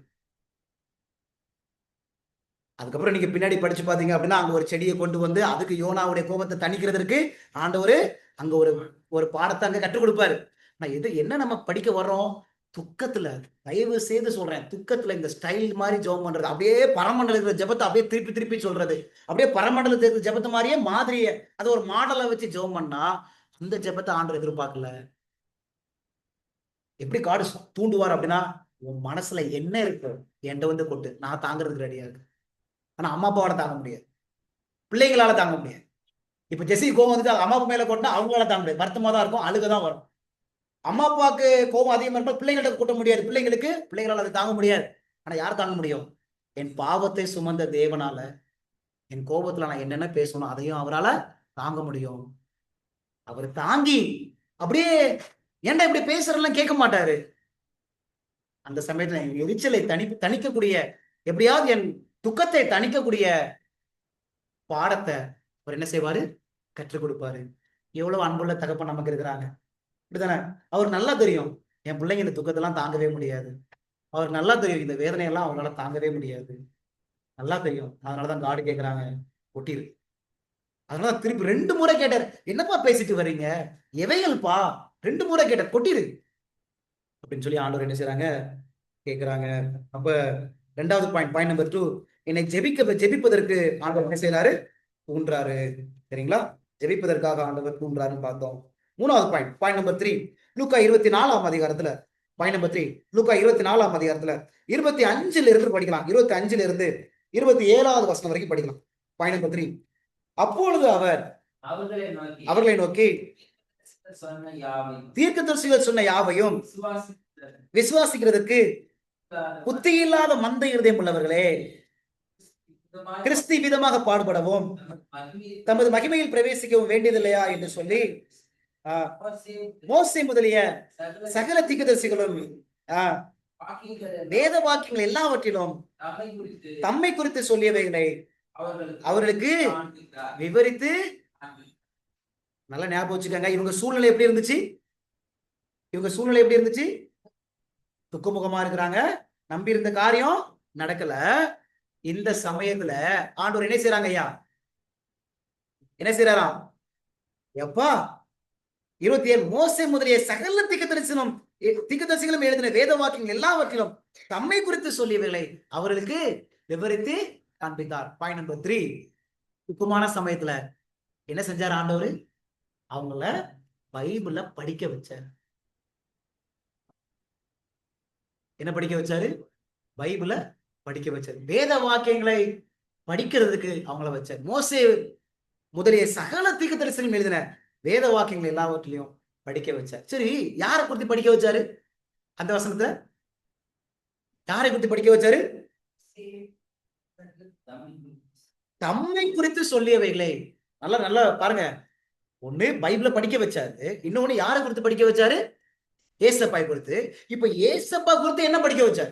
அதுக்கப்புறம் நீங்க பின்னாடி படிச்சு பாத்தீங்க அப்படின்னா அங்க ஒரு செடியை கொண்டு வந்து அதுக்கு யோனாவுடைய கோபத்தை தணிக்கிறதுக்கு ஆண்டவர் அங்க ஒரு பாடத்தை அங்க கற்றுக் கொடுப்பாரு. நான் என்ன நம்ம படிக்க வர்றோம்? துக்கத்துல, தயவு செய்து சொல்றேன், துக்கத்துல இந்த ஸ்டைல் மாதிரி ஜெபம் பண்றது, அப்படியே பரமண்டல ஜெபத்தை அப்படியே திருப்பி திருப்பி சொல்றது, அப்படியே பரமண்டல ஜெபத்தை மாதிரியே மாதிரியே அதை ஒரு மாடலை வச்சு ஜெபம் பண்ணா அந்த ஜெபத்தை ஆண்டவர் எதிர்பார்க்கல. எப்படி காடு தூண்டுவார் அப்படின்னா, உன் மனசுல என்ன இருக்கு என்கிட்ட வந்து கொட்டு, நான் தாங்கிறதுக்கு ரெடியா இருக்கு. ஆனா அம்மா அப்பாவோட தாங்க முடியாது, பிள்ளைங்களால தாங்க முடியாது. இப்ப ஜெசி கோவம் வந்துட்டு அம்மா அப்பா மேல கொட்டினா அவங்களால தாங்க முடியாது, வருத்தமா தான் இருக்கும், அழுகதான் வரும். அம்மா அப்பாவுக்கு கோபம் அதிகமா இருப்பா, பிள்ளைங்கள்ட்ட கூட்ட முடியாது, பிள்ளைங்களால அதை தாங்க முடியாது. ஆனா யார் தாங்க முடியும்? என் பாவத்தை சுமந்த தேவனால என் கோபத்துல நான் என்னென்ன பேசணும் அதையும் அவரால தாங்க முடியும். அவர் தாங்கி அப்படியே ஏன்டா இப்படி பேசுறதெல்லாம் கேட்க மாட்டாரு. அந்த சமயத்துல என் எரிச்சலை தணிக்கக்கூடிய, எப்படியாவது என் துக்கத்தை தணிக்கக்கூடிய பாடத்தை அவர் என்ன செய்வாரு? கற்றுக் கொடுப்பாரு. எவ்வளவு அன்புள்ள தகப்பன் நமக்கு இருக்கிறாங்க, இப்படிதானே? அவர் நல்லா தெரியும் என் பிள்ளைங்க இந்த துக்கத்தெல்லாம் தாங்கவே முடியாது, அவர் நல்லா தெரியும் இந்த வேதனையெல்லாம் அவங்களால தாங்கவே முடியாது, நல்லா தெரியும். அதனாலதான் காடு கேட்கிறாங்க, கொட்டிரு. அதனால திருப்பி 2 முறை கேட்டார், என்னப்பா பேசிட்டு வர்றீங்க, எவைகள்ப்பா? 2 முறை கேட்டார், கொட்டிரு அப்படின்னு சொல்லி ஆண்டவர் என்ன செய்யறாங்க? கேட்கிறாங்க. அப்ப 2வது பாயிண்ட் நம்பர் 2, என்னை ஜெபிப்பதற்கு ஆண்டவர் என்ன செய்யறாரு? தூண்டுறாரு. சரிங்களா? ஜெபிப்பதற்காக ஆண்டவர் தூண்டுறாருன்னு பார்த்தோம். 3வது பாயிண்ட் நம்பர் 3, லூக்கா 24ஆம் அதிகாரத்துல, பாயிண்ட் நம்பர் 3, லூக்கா 24ஆம் அதிகாரத்துல 25ல இருந்து படிக்கலாம், 25ல இருந்து 27வது வசனம் வரைக்கும் படிக்கலாம். பாயிண்ட் நம்பர் 3, அப்பொழுது அவர் அவர்களை நோக்கி தீர்க்கதரிசிகள் சொன்ன யாவையும் விசுவாசிக்கிறதுக்கு புத்தி இல்லாத மந்த இருதயம் உள்ளவர்களே, கிறிஸ்து விதமாக பாடுபடவும் தமது மகிமையில் பிரவேசிக்கவும் வேண்டியதில்லையா என்று சொல்லி மோசே முதலிய சகல தீர்க்கதரிசிகளும் வேத வாக்கியங்கள் எல்லாவற்றிலும் தம்மை குறித்து சொல்லியவைகளை அவர்களுக்கு விவரித்து, நல்லா ஞாபகம் வச்சுக்கோங்க, இவங்க சூழ்நிலை எப்படி இருந்துச்சு? துக்கமுகமா இருக்கிறாங்க, நம்பி இருந்த காரியம் நடக்கல. இந்த சமயத்துல ஆண்டவர் என்ன செய்யறாங்க? ஐயா என்ன செய்யறாராம்? எப்பா 27 மோசே முதலிய சகல தீர்க்கதரிசிகளும் எழுதின வேத வாக்கியங்கள் எல்லாவற்றிலும் தம்மை குறித்து சொல்லியவைகளை அவர்களுக்கு விவரித்து காண்பித்தார். பாயிண்ட் நம்பர் 3, துக்கமான சமயத்துல என்ன செஞ்சார் ஆண்டவர்? அவங்கள பைபிள படிக்க வச்சார். என்ன படிக்க வச்சாரு? பைபிள படிக்க வச்சார். வேத வாக்கியங்களை படிக்கிறதுக்கு அவங்கள வச்சார். மோசே முதலிய சகல தீர்க்கதரிசிகளும் எழுதின வேத வாக்கியங்கள் எல்லாவற்றிலையும் படிக்க வச்சார். சரி, யாரை குறித்து படிக்க வச்சாரு? அந்த வசனத்துல யாரை குறித்து படிக்க வச்சாரு? தம்மை குறித்து சொல்லியவைகளை. நல்லா நல்லா பாருங்க. ஒண்ணு பைபிள படிக்க வச்சாரு, இன்னொன்னு யாரை குறித்து படிக்க வச்சாரு? ஏசப்பா குறித்து. இப்ப ஏசப்பா குறித்து என்ன படிக்க வச்சாரு?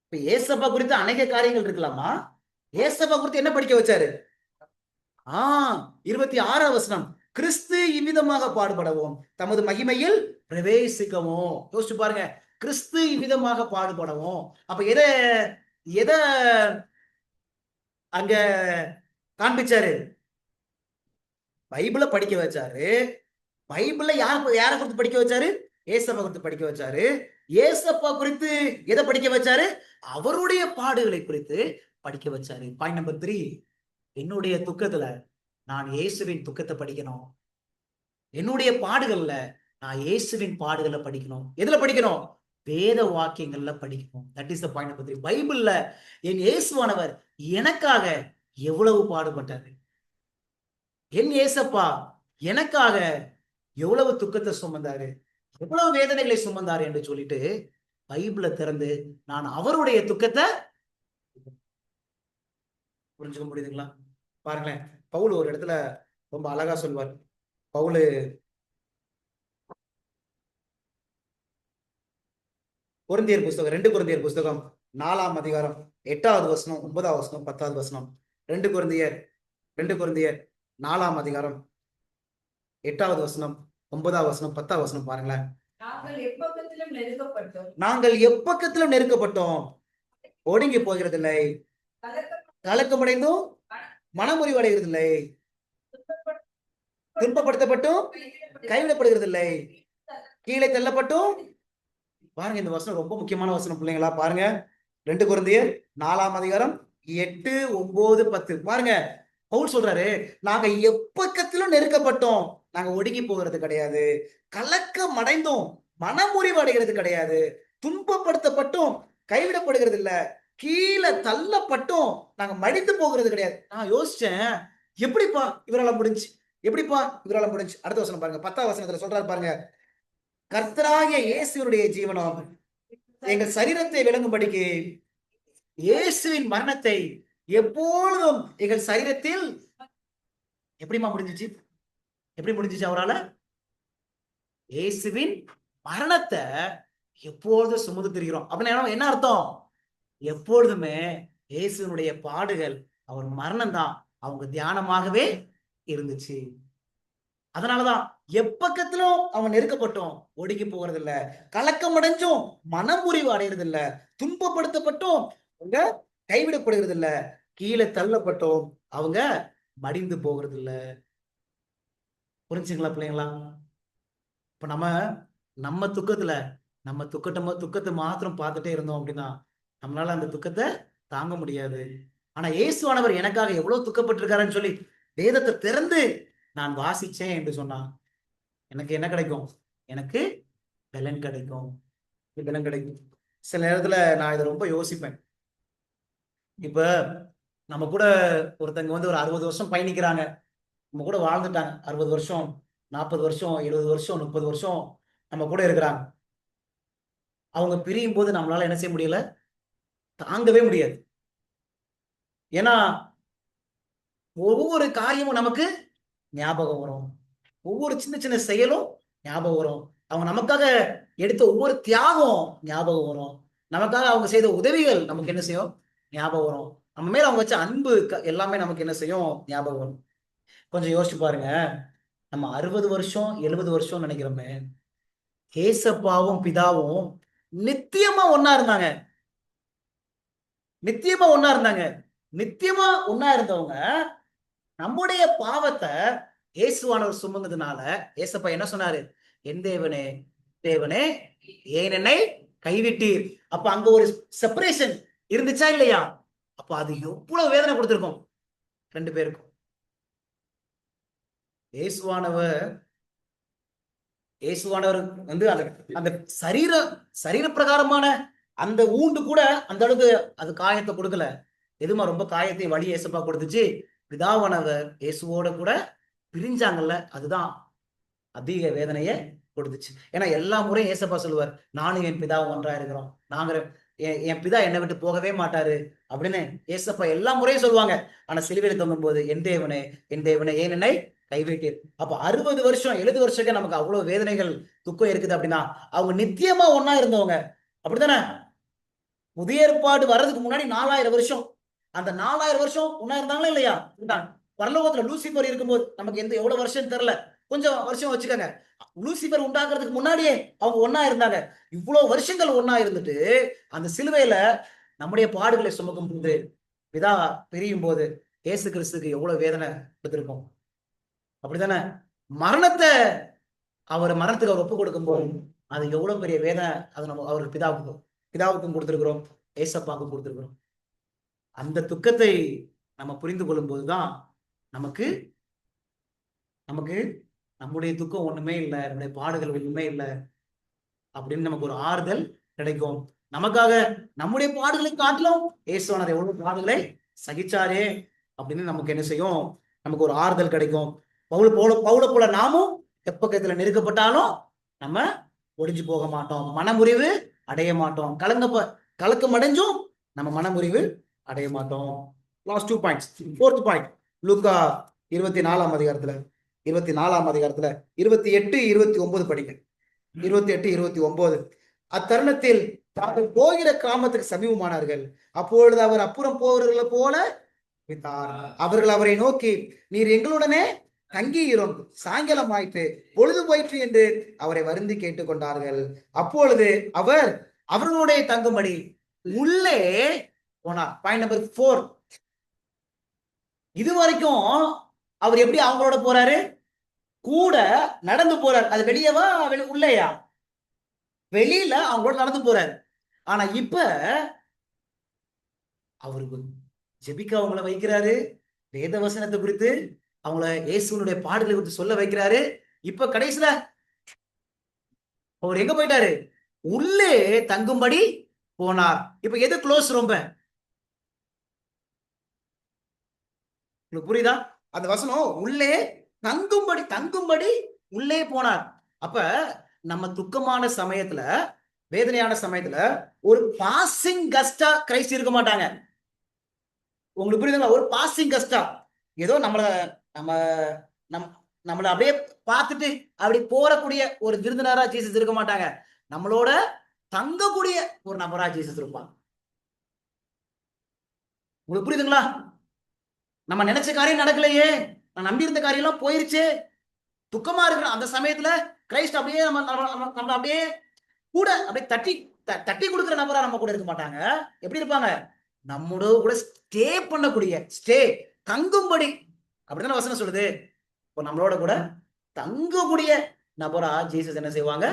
இப்ப ஏசப்பா குறித்து அநேக காரியங்கள் இருக்கலாமா? ஏசப்பா குறித்து என்ன படிக்க வச்சாரு? 26ஆம் வசனம், கிறிஸ்து இவ்விதமாக பாடுபடவும் தமது மகிமையில் பிரவேசிக்கவும். யோசிச்சு பாருங்க, கிறிஸ்து இவ்விதமாக பாடுபடவும். அப்ப எதை எதை அங்க காண்பிச்சாரு? பைபிள படிக்க வச்சாரு. பைபிள யாரை குறித்து படிக்க வச்சாரு? ஏசப்பா குறித்து படிக்க வச்சாரு. ஏசப்பா குறித்து எதை படிக்க வச்சாரு? அவருடைய பாடுகளை குறித்து படிக்க வச்சாரு. பாயிண்ட் நம்பர் 3, என்னுடைய துக்கத்துல நான் இயேசுவின் துக்கத்தை படிக்கணும். என்னுடைய பாடுகள்ல நான் இயேசுவின் பாடுகளை படிக்கணும். எதுல படிக்கணும்? வேத வாக்கியங்கள்ல படிக்கணும். That is the point number 3. பைபிள்ல என் இயேசுவானவர் எனக்காக எவ்வளவு பாடுபட்டாரு, என் இயேசப்பா எனக்காக எவ்வளவு துக்கத்தை சுமந்தாரு, எவ்வளவு வேதனைகளை சுமந்தாரு என்று சொல்லிட்டு பைபிளை திறந்து நான் அவருடைய துக்கத்தை புரிஞ்சுக்க முடியுதுங்களா? பாருங்களேன், பவுல் ஒரு இடத்துல ரொம்ப அழகா சொல்வார். பவுல் கொரிந்தியர் புஸ்தகம் 2 கொரிந்தியர் புஸ்தகம் 4ஆம் அதிகாரம் 8வது வசனம், 9வது வசனம், 10வது வசனம். 2 கொரிந்தியர் 4ஆம் அதிகாரம் 8வது வசனம், 9வது வசனம், 10வது வசனம் பாருங்களேன். நாங்கள் எப்பக்கத்திலும் நெருக்கப்பட்டோம், ஒடுங்கி போகிறதில்லை, கலக்கமடைந்தும் மனமுறிவடைகிறதில்லை, துன்பப்படுத்தப்பட்டும் கைவிடப்படுகிறதில்லை, கீழே தள்ளப்பட்டும். பாருங்க, இந்த வசனம் ரொம்ப முக்கியமான வசனம் பிள்ளைங்களா. பாருங்க, 2 கொரிந்தியர் 4ஆம் அதிகாரம் 8, 9, 10. பாருங்க, பவுல் சொல்றாரு, நாங்க எப்பக்கத்திலும் நெருக்கப்பட்டோம், நாங்க ஒடுங்கி போகிறது கிடையாது, கலக்கம் அடைந்தோம் மனமுறிவு அடைகிறது கிடையாது, துன்பப்படுத்தப்பட்டும் கைவிடப்படுகிறது இல்ல, கீழே தள்ளப்பட்டும் நாங்க மடிந்து போகிறது கிடையாது. நான் யோசிச்சேன், எப்படிப்பா இவரால முடிஞ்சு, எப்படிப்பா இவரால முடிஞ்சு. அடுத்த வசனம் பாருங்க, 10வது வசனத்துல சொல்றாரு பாருங்க, கர்த்தராகிய இயேசுவுடைய ஜீவனம் எங்கள் சரீரத்தை விளங்கும்படிக்கு இயேசுவின் மரணத்தை எப்பொழுதும் எங்கள் சரீரத்தில் எப்படிமா முடிஞ்சிச்சு? எப்படி முடிஞ்சிச்சு அவரால? இயேசுவின் மரணத்தை எப்பொழுதும் சுமந்து திரிகிறோம். அப்படின்னா என்ன அர்த்தம்? எப்பொழுதுமே இயேசுனுடைய பாடுகள், அவர் மரணம் தான் அவங்க தியானமாகவே இருந்துச்சு. அதனாலதான் எப்பக்கத்திலும் அவன் நெருக்கப்பட்டோம் ஒடுங்கி போகிறது இல்ல, கலக்கம் அடைஞ்சும் மனமுறிவு அடைகிறது இல்ல, துன்பப்படுத்தப்பட்டும் அவங்க கைவிடப்படுகிறது இல்ல, கீழே தள்ளப்பட்டோம் அவங்க மடிந்து போகிறது இல்ல. புரிஞ்சுங்களா பிள்ளைங்களா? இப்ப நம்ம துக்கத்துல நம்ம துக்கத்தை மாத்திரம் பார்த்துட்டே இருந்தோம் அப்படின்னா நம்மளால அந்த துக்கத்தை தாங்க முடியாது. ஆனா இயேசுவானவர் எனக்காக எவ்வளவு துக்கப்பட்டிருக்காருன்னு சொல்லி வேதத்தை திறந்து நான் வாசிச்சேன் என்று சொன்னா எனக்கு என்ன கிடைக்கும்? எனக்கு பலன் கிடைக்கும். பலன் கிடைக்கும். சில நேரத்துல நான் இதை ரொம்ப யோசிப்பேன். இப்ப நம்ம கூட ஒருத்தங்க ஒரு 60 வருஷம் பயணிக்கிறாங்க, நம்ம கூட வாழ்ந்துட்டாங்க, 60 வருஷம் 40 வருஷம் 70 வருஷம் 30 வருஷம் நம்ம கூட இருக்கிறாங்க. அவங்க பிரியும் போது நம்மளால என்ன செய்ய முடியல? தாங்கவே முடியாது. ஏன்னா ஒவ்வொரு காரியமும் நமக்கு ஞாபகம் வரும், ஒவ்வொரு சின்ன சின்ன செயலும் ஞாபகம் வரும், அவங்க நமக்காக எடுத்த ஒவ்வொரு தியாகம் ஞாபகம் வரும், நமக்காக அவங்க செய்த உதவிகள் நமக்கு என்ன செய்யும்? ஞாபகம் வரும். நம்ம மேல அவங்க வச்ச அன்பு எல்லாமே நமக்கு என்ன செய்யும்? ஞாபகம் வரும். கொஞ்சம் யோசிச்சு பாருங்க, நம்ம 60 வருஷம் 70 வருஷம் நினைக்கிறோமே, ஏசப்பாவும் பிதாவும் நித்தியமா ஒன்னா இருந்தாங்க. நித்தியமா ஒன்னா இருந்தவங்க நம்முடைய பாவத்தை இயேசுவானவர் சுமந்ததுனால ஏசப்பா என்ன சொன்னாரு? என் தேவனே தேவனே ஏன் என்னை கைவிட்டீர். அப்ப அங்க ஒரு செப்பரேஷன் இருந்துச்சா இல்லையா? அப்ப அது எவ்வளவு வேதனை கொடுத்திருக்கும் ரெண்டு பேருக்கும். இயேசுவானவர் வந்து அந்த சரீர பிரகாரமான அந்த ஊண்டு கூட அந்த அளவுக்கு அது காயத்தை கொடுக்கல. எதுமா ரொம்ப காயத்தை வழி ஏசப்பா கொடுத்துச்சு. பிதாவானவர் இயேசுவோட கூட பிரிஞ்சாங்கல்ல, அதுதான் அதிக வேதனையை கொடுத்துச்சு. ஏன்னா எல்லா முறையும் ஏசப்பா சொல்லுவார், நானும் என் பிதாவும் ஒன்றா இருக்கிறோம், நாங்க என் பிதா என்னை விட்டு போகவே மாட்டாரு அப்படின்னு ஏசப்பா எல்லா முறையும் சொல்லுவாங்க. ஆனா சிலுவையில் தொங்கும் போது என் தேவனே ஏன் என்னை கைவிட்டீர். அப்ப 60 வருஷம் 70 வருஷத்துக்கு நமக்கு அவ்வளவு வேதனைகள் துக்கம் இருக்குது அப்படின்னா அவங்க நித்தியமா ஒன்னா இருந்தவங்க. அப்படித்தானே? புதிய ஏற்பாடு வர்றதுக்கு முன்னாடி 4000 வருஷம், அந்த 4000 வருஷம் ஒன்னா இருந்தாங்களா இல்லையா? பரலோகத்துல லூசிபர் இருக்கும்போது நமக்கு எவ்வளவு வருஷம் தெரியல, கொஞ்சம் வருஷம் வச்சுக்கோங்க. லூசிபர் உண்டாக்குறதுக்கு முன்னாடியே அவங்க ஒன்னா இருந்தாங்க. இவ்வளவு வருஷங்கள் ஒன்னா இருந்துட்டு அந்த சிலுவையில நம்முடைய பாடுகளை சுமக்கும் போது பிதா பிரியும் போது இயேசு கிறிஸ்துக்கு எவ்வளவு வேதனை கொடுத்திருக்கும். அப்படித்தானே? மரணத்தை மரணத்துக்கு அவர் ஒப்பு கொடுக்கும் போது அது எவ்வளவு பெரிய வேதனை அது நம்ம அவருக்கு பிதாவுக்கும் கொடுத்திருக்கிறோம், ஏசப்பாவுக்கும் கொடுத்திருக்கிறோம். அந்த துக்கத்தை நம்ம புரிந்து கொள்ளும் போதுதான் நமக்கு நம்முடைய துக்கம் ஒண்ணுமே இல்லை, நம்முடைய பாடுகள் ஒண்ணுமே இல்லை அப்படின்னு நமக்கு ஒரு ஆறுதல் கிடைக்கும். நமக்காக நம்முடைய பாடுகளை காட்டிலும் இயேசுவானவர் எவ்வளவு பாடுகளை சகிச்சாரே அப்படின்னு நமக்கு என்ன செய்யும்? நமக்கு ஒரு ஆறுதல் கிடைக்கும். பவுல போல நாமும் எப்பக்கத்துல நெருக்கப்பட்டாலும் நம்ம ஒடிஞ்சு போக மாட்டோம், மனமுறிவு அடைய மாட்டோம். கலக்கம் அடைஞ்சும் நம்ம மனமுறிவு அடைய மாட்டோம். Last 2 points. 4th பாயிண்ட், லூக்கா 24ஆம் அதிகாரத்துல 28, 29 படிங்க. 28, 29. அத்தருணத்தில் தாங்கள் போகிற கிராமத்துக்கு சமீபமானார்கள். அப்பொழுது அவர் அப்புறம் போகிறவர்களை போல அவர்கள் அவரை நோக்கி, நீர் எங்களுடனே தங்கியிரும், சாயங்காலம் ஆயிற்று, பொழுது போயிற்று என்று அவரை வருந்தி கேட்டுக்கொண்டார்கள். அப்பொழுது அவர் அவர்களுடைய தங்கும்படி உள்ளே போனார். Point number 4. இது வரைக்கும் அவர் எப்படி அவங்களோட போறாரு? கூட நடந்து போறாரு. அது வெளியவா உள்ளேயா? வெளியில அவங்களோட நடந்து போறாரு. ஆனா இப்ப அவருக்கு ஜெபிக்க அவங்கள வைக்கிறாரு, வேத வசனத்தை குறித்து அவங்கள இயேசுனுடைய பாடுகளை குறித்து சொல்ல வைக்கிறாரு. இப்ப கடைசியில அவர் எங்க போயிட்டாரு? உள்ளே தங்கும்படி போனார். இப்ப எது க்ளோஸ்? ரொம்ப உங்களுக்கு புரியுதா அந்த வசனம்? உள்ளே தங்கும்படி உள்ளே போனார். அப்ப நம்ம துக்கமான சமயத்துல, வேதனையான சமயத்துல ஒரு பாசிங் கஸ்டா கிரைஸ்ட் இருக்க மாட்டாங்க. உங்களுக்கு புரியுதுங்களா? ஒரு பாசிங் கஸ்டா ஏதோ நம்மள அப்படியே பார்த்துட்டு அப்படி போறக்கூடிய ஒரு விருந்தினரா ஜீசஸ் இருக்க மாட்டாங்க. நம்மளோட தங்கக்கூடிய ஒரு நபரா ஜீசஸ் இருப்பாங்க. உங்களுக்கு புரியுதுங்களா? நம்ம நினைச்ச காரியம் நடக்கலையே, நான் நம்பி இருந்த காரியம் எல்லாம் போயிருச்சு, துக்கமா இருக்கிற அந்த சமயத்துல கிரைஸ்ட் அப்படியே நம்ம அப்படியே கூட அப்படியே தட்டி கொடுக்குற நபரா நம்ம கூட இருக்க மாட்டாங்க. எப்படி இருப்பாங்க? நம்மளோட கூட ஸ்டே பண்ணக்கூடிய, தங்கும்படி, அப்படித்தான வசனம் சொல்லுது. இப்போ நம்மளோட கூட தங்கக்கூடிய நபரா ஜீசஸ் என்ன செய்வாங்க?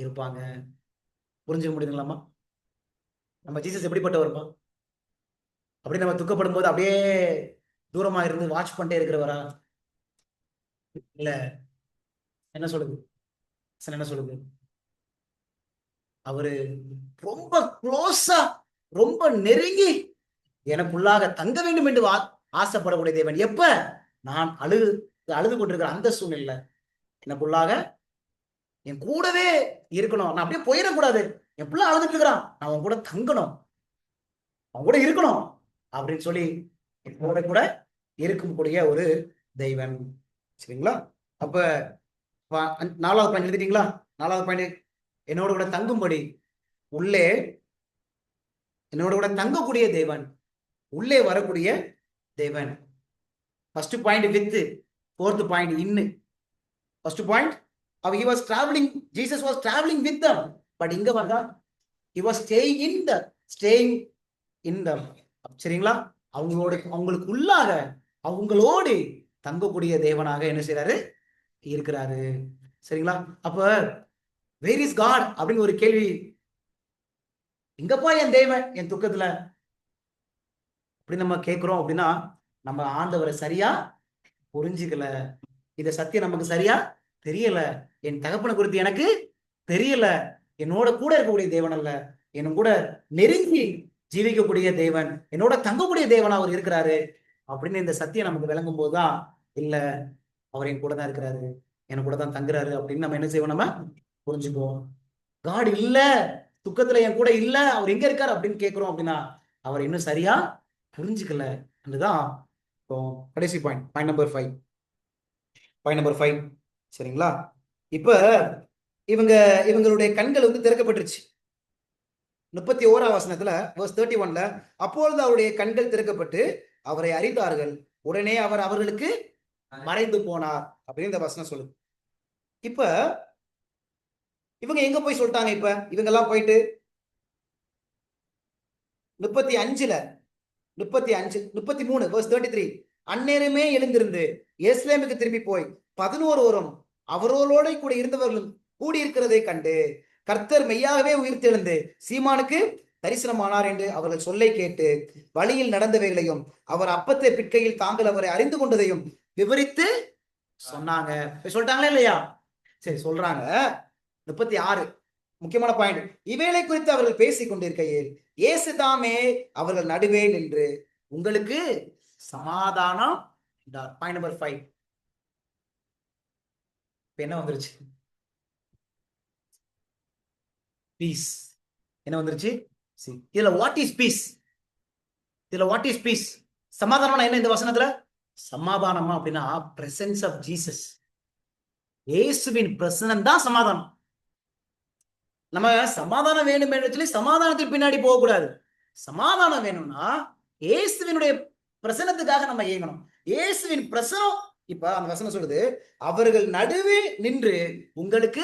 இருப்பாங்க. புரிஞ்சுக்க முடியுதுங்களாமா? நம்ம ஜீசஸ் எப்படிப்பட்ட இருப்போம்? அப்படி நம்ம துக்கப்படும் போது அப்படியே தூரமா இருந்து வாட்ச் பண்ணிட்டே இருக்கிறவரா? இல்ல. என்ன சொல்லுது? என்ன சொல்லுது? அவரு ரொம்ப க்ளோஸா, ரொம்ப நெருங்கி எனக்குள்ளாக தங்க வேண்டும் என்று ஆசைப்படக்கூடிய தேவன். எப்ப? நான் அழுது கொண்டிருக்கிற அந்த சூழ்நிலை எனக்குள்ளாக என் கூடவே இருக்கணும். நான் அப்படியே போயிடக்கூடாது. என் பிள்ளை அழுதுட்டு இருக்கிறான், நான் அவன் கூட தங்கணும், அவன் கூட இருக்கணும் அப்படின்னு சொல்லி என்னோட கூட இருக்கக்கூடிய ஒரு தெய்வன். சரிங்களா? அப்ப 4வது பாயிண்ட் எழுதிட்டீங்களா? 4வது பாயிண்ட், என்னோட கூட தங்கும்படி உள்ளே, என்னோட கூட தங்கக்கூடிய தேவன், உள்ளே வரக்கூடிய தேவன். First point with, 4th point இன்னு. First point, he was traveling, Jesus was traveling with them, but இங்க வந்தா he was staying in them. சரிங்களா? அவங்களுக்கு உள்ளாக, அவங்களோடு தங்கக்கூடிய தேவனாக என்ன செய்யறாரு? இருக்கிறாரு. சரிங்களா? அப்ப வேர் இஸ் காட் அப்படின்னு ஒரு கேள்வி, எங்கப்பா என் தேவன் என் துக்கத்துல அப்படின்னு நம்ம கேட்கிறோம் அப்படின்னா, நம்ம ஆண்டவரை சரியா புரிஞ்சுக்கல. இத சத்தியம் நமக்கு சரியா தெரியல. என் தகப்பனை குறித்து எனக்கு தெரியல. என்னோட கூட இருக்கக்கூடிய தேவன் அல்ல, என் கூட நெருங்கி ஜீவிக்கக்கூடிய தேவன், என்னோட தங்கக்கூடிய தேவன் அவர் இருக்கிறாரு அப்படின்னு இந்த சத்தியம் நமக்கு விளங்கும் போதுதான், இல்ல அவர் என் கூட தான் இருக்கிறாரு, என் கூட தான் தங்குறாரு அப்படின்னு நம்ம என்ன செய்வோம்? நம்ம புரிஞ்சுக்குவோம். காட் இல்ல, துக்கத்துல என் கூட இல்ல, அவர் எங்க இருக்காரு அப்படின்னு கேட்கிறோம் அப்படின்னா, அவர் இன்னும் சரியா புரிஞ்சுக்கல. அதுதான் இப்போ கடைசி point, point number 5. Point number 5. சரிங்களா? இப்ப இவங்களுடைய கண்கள் வந்து திறக்கப்பட்டுருச்சு. 31ஆம் வசனத்துல verse 31ல, அப்பொழுது அவருடைய கண்கள் திறக்கப்பட்டு அவரை அறிந்தார்கள், உடனே அவர் அவர்களுக்கு மறைந்து போனார் அப்படின்னு இந்த வசனம் சொல்லுது. இப்ப இவங்க எங்க போய் சொல்லிட்டாங்க? இப்ப இவங்க எல்லாம் போயிட்டு 35ல 33 verse 33, அந்நேரமே எழுந்திருந்து எருசலேமுக்கு திரும்பி போய் 11 அவரோட கூட இருந்தவர்களும் கூடியிருக்கிறதை கண்டு, கர்த்தர் மெய்யாகவே உயிர்த்தெழுந்து சீமானுக்கு தரிசனமானார் என்று அவர்கள் சொல்லை கேட்டு, வழியில் நடந்தவைகளையும் அவர் அப்பத்தை பிற்கையில் தாங்கள் அவரை அறிந்து கொண்டதையும் விவரித்து சொன்னாங்க. சொல்லிட்டாங்களா இல்லையா? சரி, சொல்றாங்க. 36 முக்கியமான பாயிண்ட். இவைகளை குறித்து அவர்கள் பேசிக் கொண்டிருக்கையில் இயேசு தாமே அவர்கள் நடுவே நின்று உங்களுக்கு சமாதானம் என்றார். Point number 5. என்ன வந்துருச்சு? பீஸ். என்ன வந்துருச்சு? இதுல வாட் இஸ் பீஸ்? இதுல வாட் இஸ் பீஸ்? சமாதானம் என்ன இந்த வசனத்துல? சமாதானமா அப்படின்னா பிரசன்ஸ் ஆஃப் ஜீசஸ். இயேசுவின் பிரசனம் தான் சமாதானம். நம்ம சமாதானம் வேணும் என்று சொல்லி சமாதானத்துக்கு பின்னாடி போகக்கூடாது. சமாதானம் வேணும்னா இயேசுவினுடைய பிரசனத்துக்காக நம்ம இயங்கணும். இயேசுவின் பிரசனம். இப்ப அந்த வசனம் சொல்லுது, அவர்கள் நடுவே நின்று உங்களுக்கு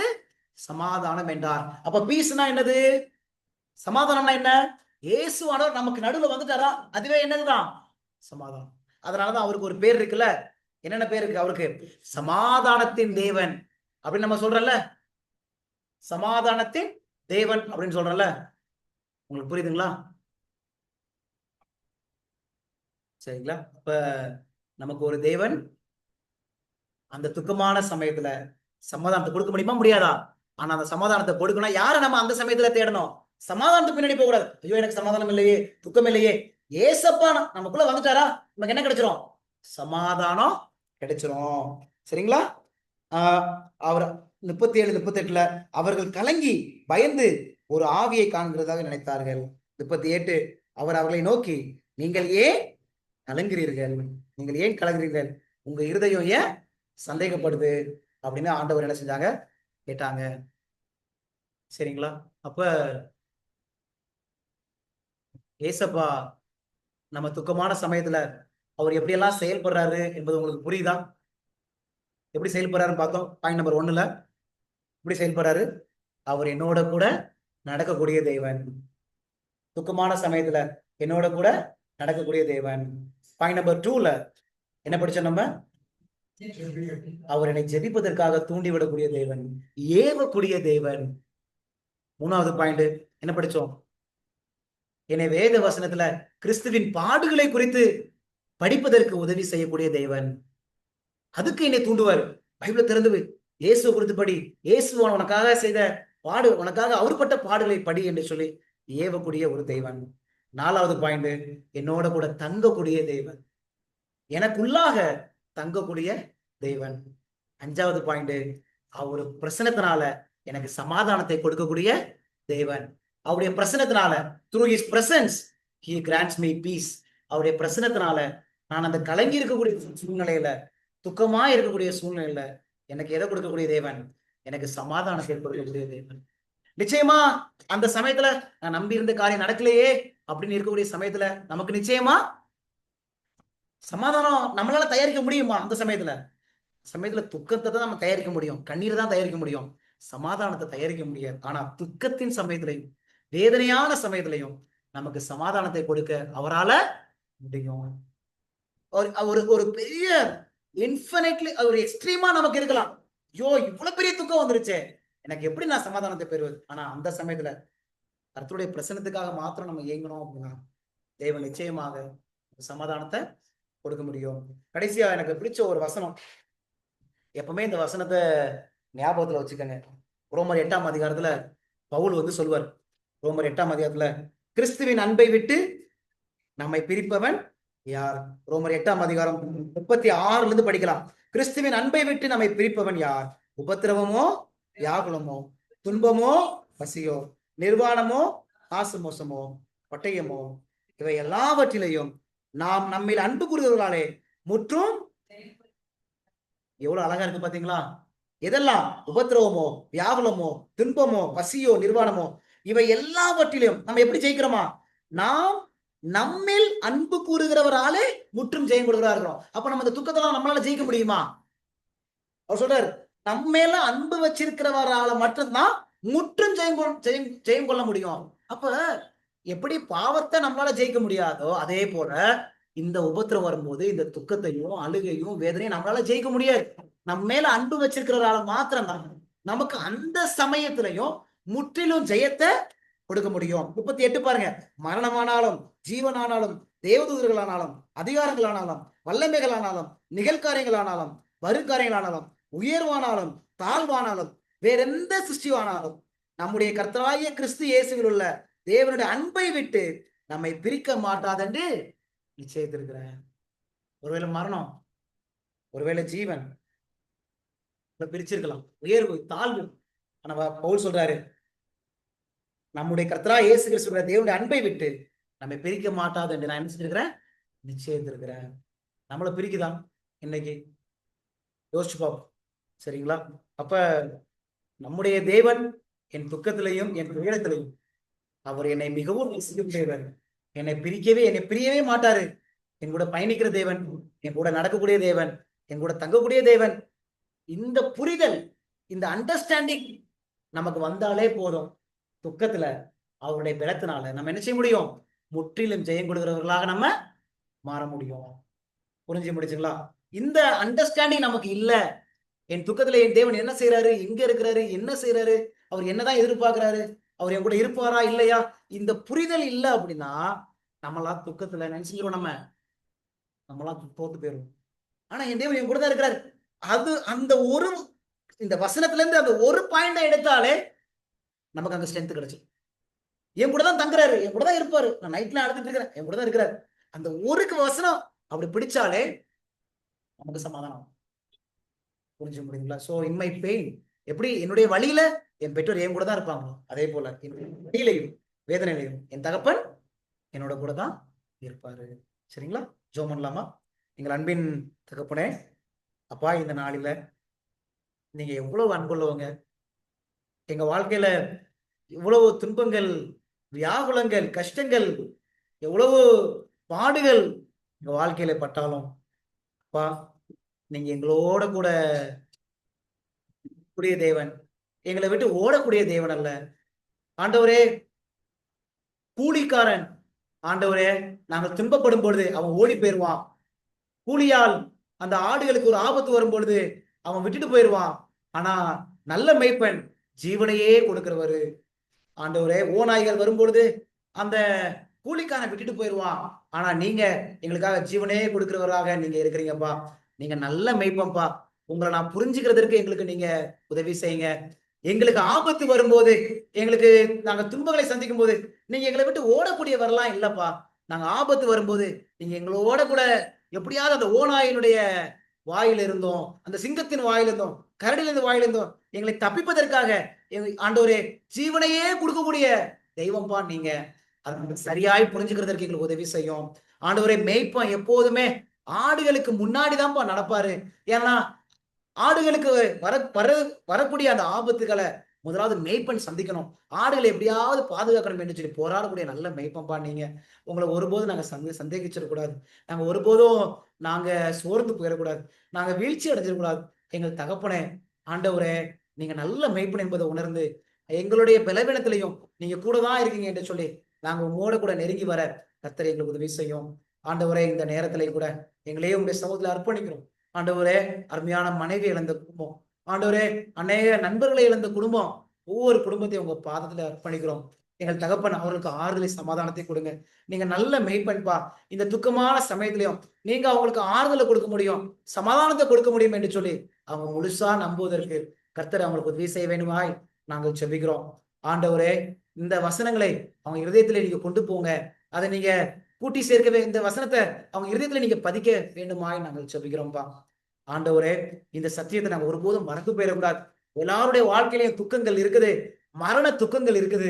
சமாதானம் என்றார். அப்ப பீஸ்னா என்னது? சமாதானம்னா என்ன? இயேசுவானவர் நமக்கு நடுவுல வந்துட்டாரா, அதுவே என்னதுதான் சமாதானம். அதனாலதான் அவருக்கு ஒரு பேர் இருக்குல்ல. என்னென்ன பேர் இருக்கு அவருக்கு? சமாதானத்தின் தேவன் அப்படின்னு நம்ம சொல்றோம்ல. சமாதானத்தின் தேவன் அப்படின்னு சொல்றோம்ல. உங்களுக்கு புரியுதுங்களா? சரிங்களா? இப்ப நமக்கு ஒரு தேவன் அந்த துக்கமான சமயத்துல சமாதானத்தை கொடுக்க முடியுமா? முடியாதா? ஆனா அந்த சமாதானத்தை கொடுக்கணும். யாரை நம்ம அந்த சமயத்துல தேடணும்? சமாதானத்துக்கு பின்னாடி போக கூடாது. ஐயோ எனக்கு சமாதானம் இல்லையே, துக்கம் இல்லையே, ஏசப்பா நமக்குள்ள வந்துட்டாரா, நமக்கு என்ன கிடைச்சிரும்? சமாதானம் கிடைச்சிரும். சரிங்களா? அவர் 37, 38ல அவர்கள் கலங்கி பயந்து ஒரு ஆவியை காண்கிறதாக நினைத்தார்கள். 38 அவர் அவர்களை நோக்கி, நீங்கள் ஏன் கலங்குறீர்கள்? நீங்கள் ஏன் கலங்குறீர்கள்? உங்க இருதயம் ஏன் சந்தேகப்படுது அப்படின்னு ஆண்டவர் என்ன செஞ்சாங்க? கேட்டாங்க. சரிங்களா? அப்ப ஏசப்பா நம்ம துக்கமான சமயத்துல அவர் எப்படியெல்லாம் செயல்படுறாரு என்பது உங்களுக்கு புரியுதா? எப்படி செயல்படுறாருன்னு பார்த்தோம். பாயிண்ட் நம்பர் 1ல எப்படி செயல்படுறாரு? அவர் என்னோட கூட நடக்கக்கூடிய தேவன். துக்கமான சமயத்துல என்னோட கூட நடக்கக்கூடிய தேவன். பாயிண்ட் நம்பர் 2ல என்ன படிச்சோம் நம்ம? அவர் என்னை ஜெபிப்பதற்காக தூண்டிவிடக்கூடிய தேவன், ஏவக்கூடிய தேவன். 3வது பாயிண்ட் என்ன படிச்சோம்? என்னை வேத வசனத்துல கிறிஸ்துவின் பாடுகளை குறித்து படிப்பதற்கு உதவி செய்யக்கூடிய தேவன். அதுக்கு என்னை தூண்டுவார். பைபிளை திறந்து இயேசு குறித்து படி, இயேசு உனக்காக செய்த பாடு, உனக்காக அவர் பட்ட பாடுகளை படி என்று சொல்லி ஏவக்கூடிய ஒரு தெய்வன். 4வது பாயிண்ட், என்னோட கூட தங்கக்கூடிய தேவன், எனக்குள்ளாக தங்கக்கூடிய தேவன். 5வது பாயிண்ட், அவர் பிரசனத்தினால எனக்கு சமாதானத்தை கொடுக்கக்கூடிய தேவன். அவருடைய பிரசனத்தினால, through his presence he grants me peace. அவருடைய பிரசனத்தினால நான் அந்த கலங்கி இருக்கக்கூடிய சூழ்நிலையில, துக்கமா இருக்கக்கூடிய சூழ்நிலையில எனக்கு எதை கொடுக்கக்கூடிய தேவன்? எனக்கு சமாதானத்தை கொடுக்கக்கூடிய தேவன். நிச்சயமா அந்த சமயத்துல நான் நம்பி இருந்த காரியம் நடக்கலையே அப்படின்னு இருக்கக்கூடிய சமயத்துல நமக்கு நிச்சயமா சமாதானம் நம்மளால தயாரிக்க முடியுமா? அந்த சமயத்துல துக்கத்தை தான் நம்ம தயாரிக்க முடியும், கண்ணீர் தான் தயாரிக்க முடியும், சமாதானத்தை தயாரிக்க முடியாது. ஆனா துக்கத்தின் சமயத்திலையும் வேதனையான சமயத்திலையும் நமக்கு சமாதானத்தை கொடுக்க அவரால முடியும். ஒரு பெரிய இன்ஃபினிட்லி ஒரு எக்ஸ்ட்ரீமா நமக்கு இருக்கலாம். ஐயோ இவ்வளவு பெரிய துக்கம் வந்துருச்சே, எனக்கு எப்படி நான் சமாதானத்தை பெறுவது? ஆனா அந்த சமயத்துல கர்த்தருடைய பிரசன்னத்துக்காக மாத்திரம் நம்ம இயங்கணும் அப்படின்னா தேவன் நிச்சயமாக சமாதானத்தை கொடுக்க முடியும். கடைசியா எனக்கு பிடிச்ச ஒரு வசனம், எப்பவுமே இந்த வசனத்தை ஞாபகத்துல வச்சுக்கோங்க. ரோமர் 8ஆம் அதிகாரத்துல பவுல் வந்து சொல்வார். ரோமர் 8ஆம் அதிகாரத்துல கிறிஸ்துவின் அன்பை விட்டு நம்மை பிரிப்பவன் யார்? ரோமர் 8ஆம் அதிகாரம் 36ல இருந்து படிக்கலாம். கிறிஸ்துவின் அன்பை விட்டு நம்மை பிரிப்பவன் யார்? உபத்திரவமோ, வியாகுலமோ, துன்பமோ, பசியோ, நிர்வாணமோ, ஆசு மோசமோ, பட்டயமோ, இவை எல்லாவற்றிலையும் நாம் நம்மில் அன்பு கூறுகிறவர்களாலே முற்றும். எவ்வளவு அழகா இருக்கு பாத்தீங்களா? எதெல்லாம்? உபத்திரவமோ, வியாகுலமோ, துன்பமோ, பசியோ, நிர்வாணமோ, இவை எல்லாவற்றிலும் நம்ம எப்படி ஜெயிக்கிறோமா? நாம் நம்மில் அன்பு கூறுகிறவராலே முற்றும் ஜெயம் கொடுக்கிறா இருக்கிறோம். அப்ப நம்ம இந்த துக்கத்தெல்லாம் நம்மளால ஜெயிக்க முடியுமா? அவர் சொல்றாரு, நம்ம மேல அன்பு வச்சிருக்கிறவரால மட்டும்தான் முற்றும் ஜெயம் கொள்ள முடியும். அப்ப எப்படி பாவத்தை நம்மளால ஜெயிக்க முடியாதோ அதே போல இந்த உபத்திரம் வரும்போது இந்த துக்கத்தையும் அழுகையும் வேதனையும் நம்மளால ஜெயிக்க முடியாது. நம்ம மேல அன்பு வச்சிருக்கிறவரால மாத்திரம் தான் நமக்கு அந்த சமயத்திலையும் முற்றிலும் ஜெயத்தை கொடுக்க முடியும். 38 பாருங்க. மரணமானாலும், ஜீவனானாலும், தேவதூதர்களானாலும், அதிகாரங்களானாலும், வல்லமைகளானாலும், நிகழ்காரியங்களானாலும், வருங்காரியங்களானாலும், உயர்வானாலும், தாழ்வானாலும், வேற எந்த சிருஷ்டியானாலும் நம்முடைய கர்த்தராகிய கிறிஸ்து இயேசுவில் உள்ள தேவனுடைய அன்பை விட்டு நம்மை பிரிக்க மாட்டாதென்று நிச்சயித்திருக்கிறேன். ஒருவேளை மரணம், ஒருவேளை ஜீவன் பிரிச்சிருக்கலாம், உயர்வு, தாழ்வு. ஆனா பவுல் சொல்றாரு, நம்முடைய கர்த்தரா இயேசு கிறிஸ்து தேவனுடைய அன்பை விட்டு நம்மை பிரிக்க மாட்டாது என்று நான் என்ன செஞ்சிருக்கிறேன்? நிச்சயித்திருக்கிறேன். நம்மளை பிரிக்குதான் இன்னைக்கு? யோசிச்சு பார்ப்போம். சரிங்களா? அப்ப நம்முடைய தேவன் என் துக்கத்திலையும் என் துயரத்திலையும் அவர் என்னை மிகவும் நேசிக்கக்கூடியவர். என்னை பிரியவே மாட்டாரு. என் கூட பயணிக்கிற தேவன், என் கூட நடக்கக்கூடிய தேவன், என் கூட தங்கக்கூடிய தேவன். இந்த புரிதல், இந்த அண்டர்ஸ்டாண்டிங் நமக்கு வந்தாலே போதும். துக்கத்துல அவருடைய பலத்தினால நம்ம என்ன செய்ய முடியும்? முற்றிலும் ஜெயம் கொடுக்கிறவர்களாக நம்ம மாற முடியும். புரிஞ்சு முடிச்சுங்களா? இந்த அண்டர்ஸ்டாண்டிங் நமக்கு இல்ல. என் துக்கத்துல என் தேவன் என்ன செய்யறாரு, எங்க இருக்கிறாரு, என்ன செய்யறாரு, அவர் என்னதான் எதிர்பார்க்கிறாரு, அவர் என் கூட இருப்பாரா இல்லையா, இந்த புரிதல் இல்லை அப்படின்னா நம்மளாம் துக்கத்துல நினைச்சுக்கிறோம், நம்மளாம் தோத்து போயிடும். ஆனா என் தேவன் என் கூட தான் இருக்கிறாரு. அது அந்த ஒரு இந்த வசனத்துல இருந்து அந்த ஒரு பாயிண்ட எடுத்தாலே நமக்கு அங்க ஸ்ட்ரென்த் கிடைச்சு. என் கூட தான் தங்குறாரு, என் கூட தான் இருப்பாரு, நான் நைட்ல அழுதுட்டு இருக்கிறேன், என் கூட தான் இருக்கிறாரு. அந்த ஒரு வசனம் அப்படி பிடிச்சாலே நமக்கு சமாதானம். புரிஞ்சு முடியுங்களா? சோ இன் மை பெயின், எப்படி என்னுடைய வழியில என் பெற்றோர் என் கூட தான் இருப்பாங்களோ அதே போல வழியிலையும் வேதனையிலையும் என் தகப்பன் என்னோட கூட தான் இருப்பாரு. சரிங்களா? ஜெபம் பண்ணலாமா? எங்கள் அன்பின் தகப்பனே, அப்பா, இந்த நாளில நீங்க எவ்வளவு அன்புள்ளவங்க. எங்க வாழ்க்கையில இவ்வளவு துன்பங்கள், வியாகுலங்கள், கஷ்டங்கள், எவ்வளவு பாடுகள் எங்க வாழ்க்கையில பட்டாலும் அப்பா, நீங்க எங்களோட கூட கூடிய தேவன், எங்களை விட்டு ஓடக்கூடிய தேவன் அல்ல ஆண்டவரே. கூலிக்காரன் ஆண்டவரே, நாங்கள் துன்பப்படும் பொழுது அவன் ஓடி போயிருவான். கூலியால் அந்த ஆடுகளுக்கு ஒரு ஆபத்து வரும் பொழுது அவன் விட்டுட்டு போயிடுவான். ஆனா நல்ல மேய்ப்பன் ஜீவனையே கொடுக்கிறவரு ஆண்டவரே. ஓநாய்கள் வரும்பொழுது அந்த கூலிக்காரன் விட்டுட்டு போயிடுவான். ஆனா நீங்க எங்களுக்காக ஜீவனையே கொடுக்கிறவராக நீங்க இருக்கிறீங்கப்பா. நீங்க நல்ல மேய்ப்பன்பா. உங்களை நான் புரிஞ்சுக்கிறதுக்கு எங்களுக்கு நீங்க உதவி செய்யுங்க. எங்களுக்கு ஆபத்து வரும்போது, எங்களுக்கு நாங்க துன்பங்களை சந்திக்கும் போது நீங்க எங்களை விட்டு ஓடக்கூடியவரெல்லாம் இல்லப்பா. நாங்க ஆபத்து வரும்போது நீங்க எங்களோட கூட எப்படியாவது அந்த ஓநாயினுடைய வாயில இருந்தோம், அந்த சிங்கத்தின் வாயில இருந்தோம், கரடிலிருந்து வாயில இருந்தோம் எங்களை தப்பிப்பதற்காக ஆண்டவரே ஜீவனையே கொடுக்கக்கூடிய தெய்வம்பா நீங்க. அது சரியாய் புரிஞ்சுக்கிறதற்கு எங்களுக்கு உதவி செய்யும் ஆண்டவரே. மேய்ப்பன் எப்போதுமே ஆடுகளுக்கு முன்னாடிதான்ப்பா நடப்பாரு. ஏன்னா ஆடுகளுக்கு வரக்கூடிய அந்த ஆபத்துகளை முதலாவது மேய்ப்பன் சந்திக்கணும். ஆடுகளை எப்படியாவது பாதுகாக்கணும் என்று சொல்லி போராடக்கூடிய நல்ல மேய்ப்பன்பா நீங்க. உங்களை ஒருபோதும் நாங்க சந்தேகிச்சிடக்கூடாது. நாங்க ஒருபோதும் நாங்க சோர்ந்து போயிடக்கூடாது. நாங்க வீழ்ச்சி அடைஞ்சிடக்கூடாது. எங்கள் தகப்பனே ஆண்டவரே, நீங்க நல்ல மேய்ப்பன் என்பதை உணர்ந்து எங்களுடைய பலவீனத்திலையும் நீங்க கூட தான் இருக்கீங்க என்று சொல்லி நாங்க உங்களோட கூட நெருங்கி வர கர்த்தர் எங்களுக்கு உதவி செய்யும் ஆண்டவரே. இந்த நேரத்திலே கூட எங்களையே உங்களுடைய சமூகத்துல அர்ப்பணிக்கிறோம் ஆண்டவரே, அருமையான மனைவி இழந்த குடும்பம், ஆண்டவரே, அநேக நண்பர்களை இழந்த குடும்பம், ஒவ்வொரு குடும்பத்தையும் உங்க பாதத்துல அர்ப்பணிக்கிறோம். எங்கள் தகப்பன் அவர்களுக்கு ஆறுதலை, சமாதானத்தை கொடுங்க. நீங்க நல்ல மெய்ப்பண்பா, இந்த துக்கமான சமயத்திலையும் நீங்க அவங்களுக்கு ஆறுதலை கொடுக்க முடியும், சமாதானத்தை கொடுக்க முடியும் என்று சொல்லி அவங்க முழுசா நம்புவதற்கு கர்த்தர் அவங்களுக்கு உதவி செய்ய வேண்டுமாய் நாங்கள் செபிக்கிறோம். ஆண்டவரே, இந்த வசனங்களை அவங்க இருதயத்திலே நீங்க கொண்டு போங்க. அதை நீங்க கூட்டி சேர்க்கவே, இந்த வசனத்தை அவங்க இருதயத்துல நீங்க பதிக்க வேண்டுமாய் நாங்கள் செபிக்கிறோம்ப்பா. ஆண்டவரே, இந்த சத்தியத்தை நாங்க ஒருபோதும் மறந்து போயிடக்கூடாது. எல்லாருடைய வாழ்க்கையிலையும் துக்கங்கள் இருக்குது, மரண துக்கங்கள் இருக்குது.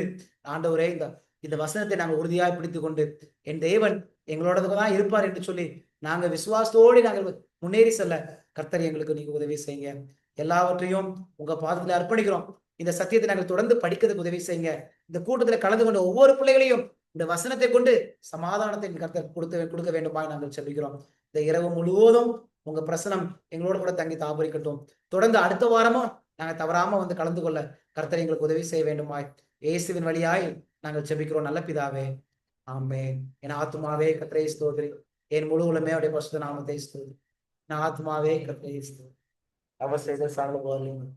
ஆண்டவரே, இந்த இந்த வசனத்தை நாங்கள் உறுதியாய் பிடித்துக் கொண்டு என் தேவன் எங்களோட தான் இருப்பார் என்று சொல்லி நாங்க விசுவாசத்தோடு நாங்கள் முன்னேறி செல்ல கர்த்தர் எங்களுக்கு நீங்க உதவி செய்யுங்க. எல்லாவற்றையும் உங்க பாதத்துல அர்ப்பணிக்கிறோம். இந்த சத்தியத்தை நாங்கள் தொடர்ந்து படிக்கிறதுக்கு உதவி செய்யுங்க. இந்த கூட்டத்துல கலந்து கொண்ட ஒவ்வொரு பிள்ளைகளையும் இந்த வசனத்தை கொண்டு சமாதானத்தை கர்த்தர் கொடுக்க வேண்டுமாய் நாங்கள் செபிக்கிறோம். இந்த இரவு முழுவதும் உங்க பிரசனம் எங்களோட கூட தங்கி தாபரிக்கட்டும். தொடர்ந்து அடுத்த வாரமும் நாங்க தவறாம வந்து கலந்து கொள்ள கர்த்தர் எங்களுக்கு உதவி செய்ய வேண்டுமாய் இயேசுவின் வழியாய் நாங்கள் செபிக்கிறோம் நல்ல பிதாவே, ஆமென். என் ஆத்துமாவே கர்த்தரை ஸ்தோத்திரி, என் முழு உலகமே அவருடைய பரிசுத்த நாமத்தை ஸ்தோத்திரி. என் ஆத்துமாவே கர்த்தரை ஸ்தோத்திரி, அவர் செய்த சகல உபகாரங்களையும்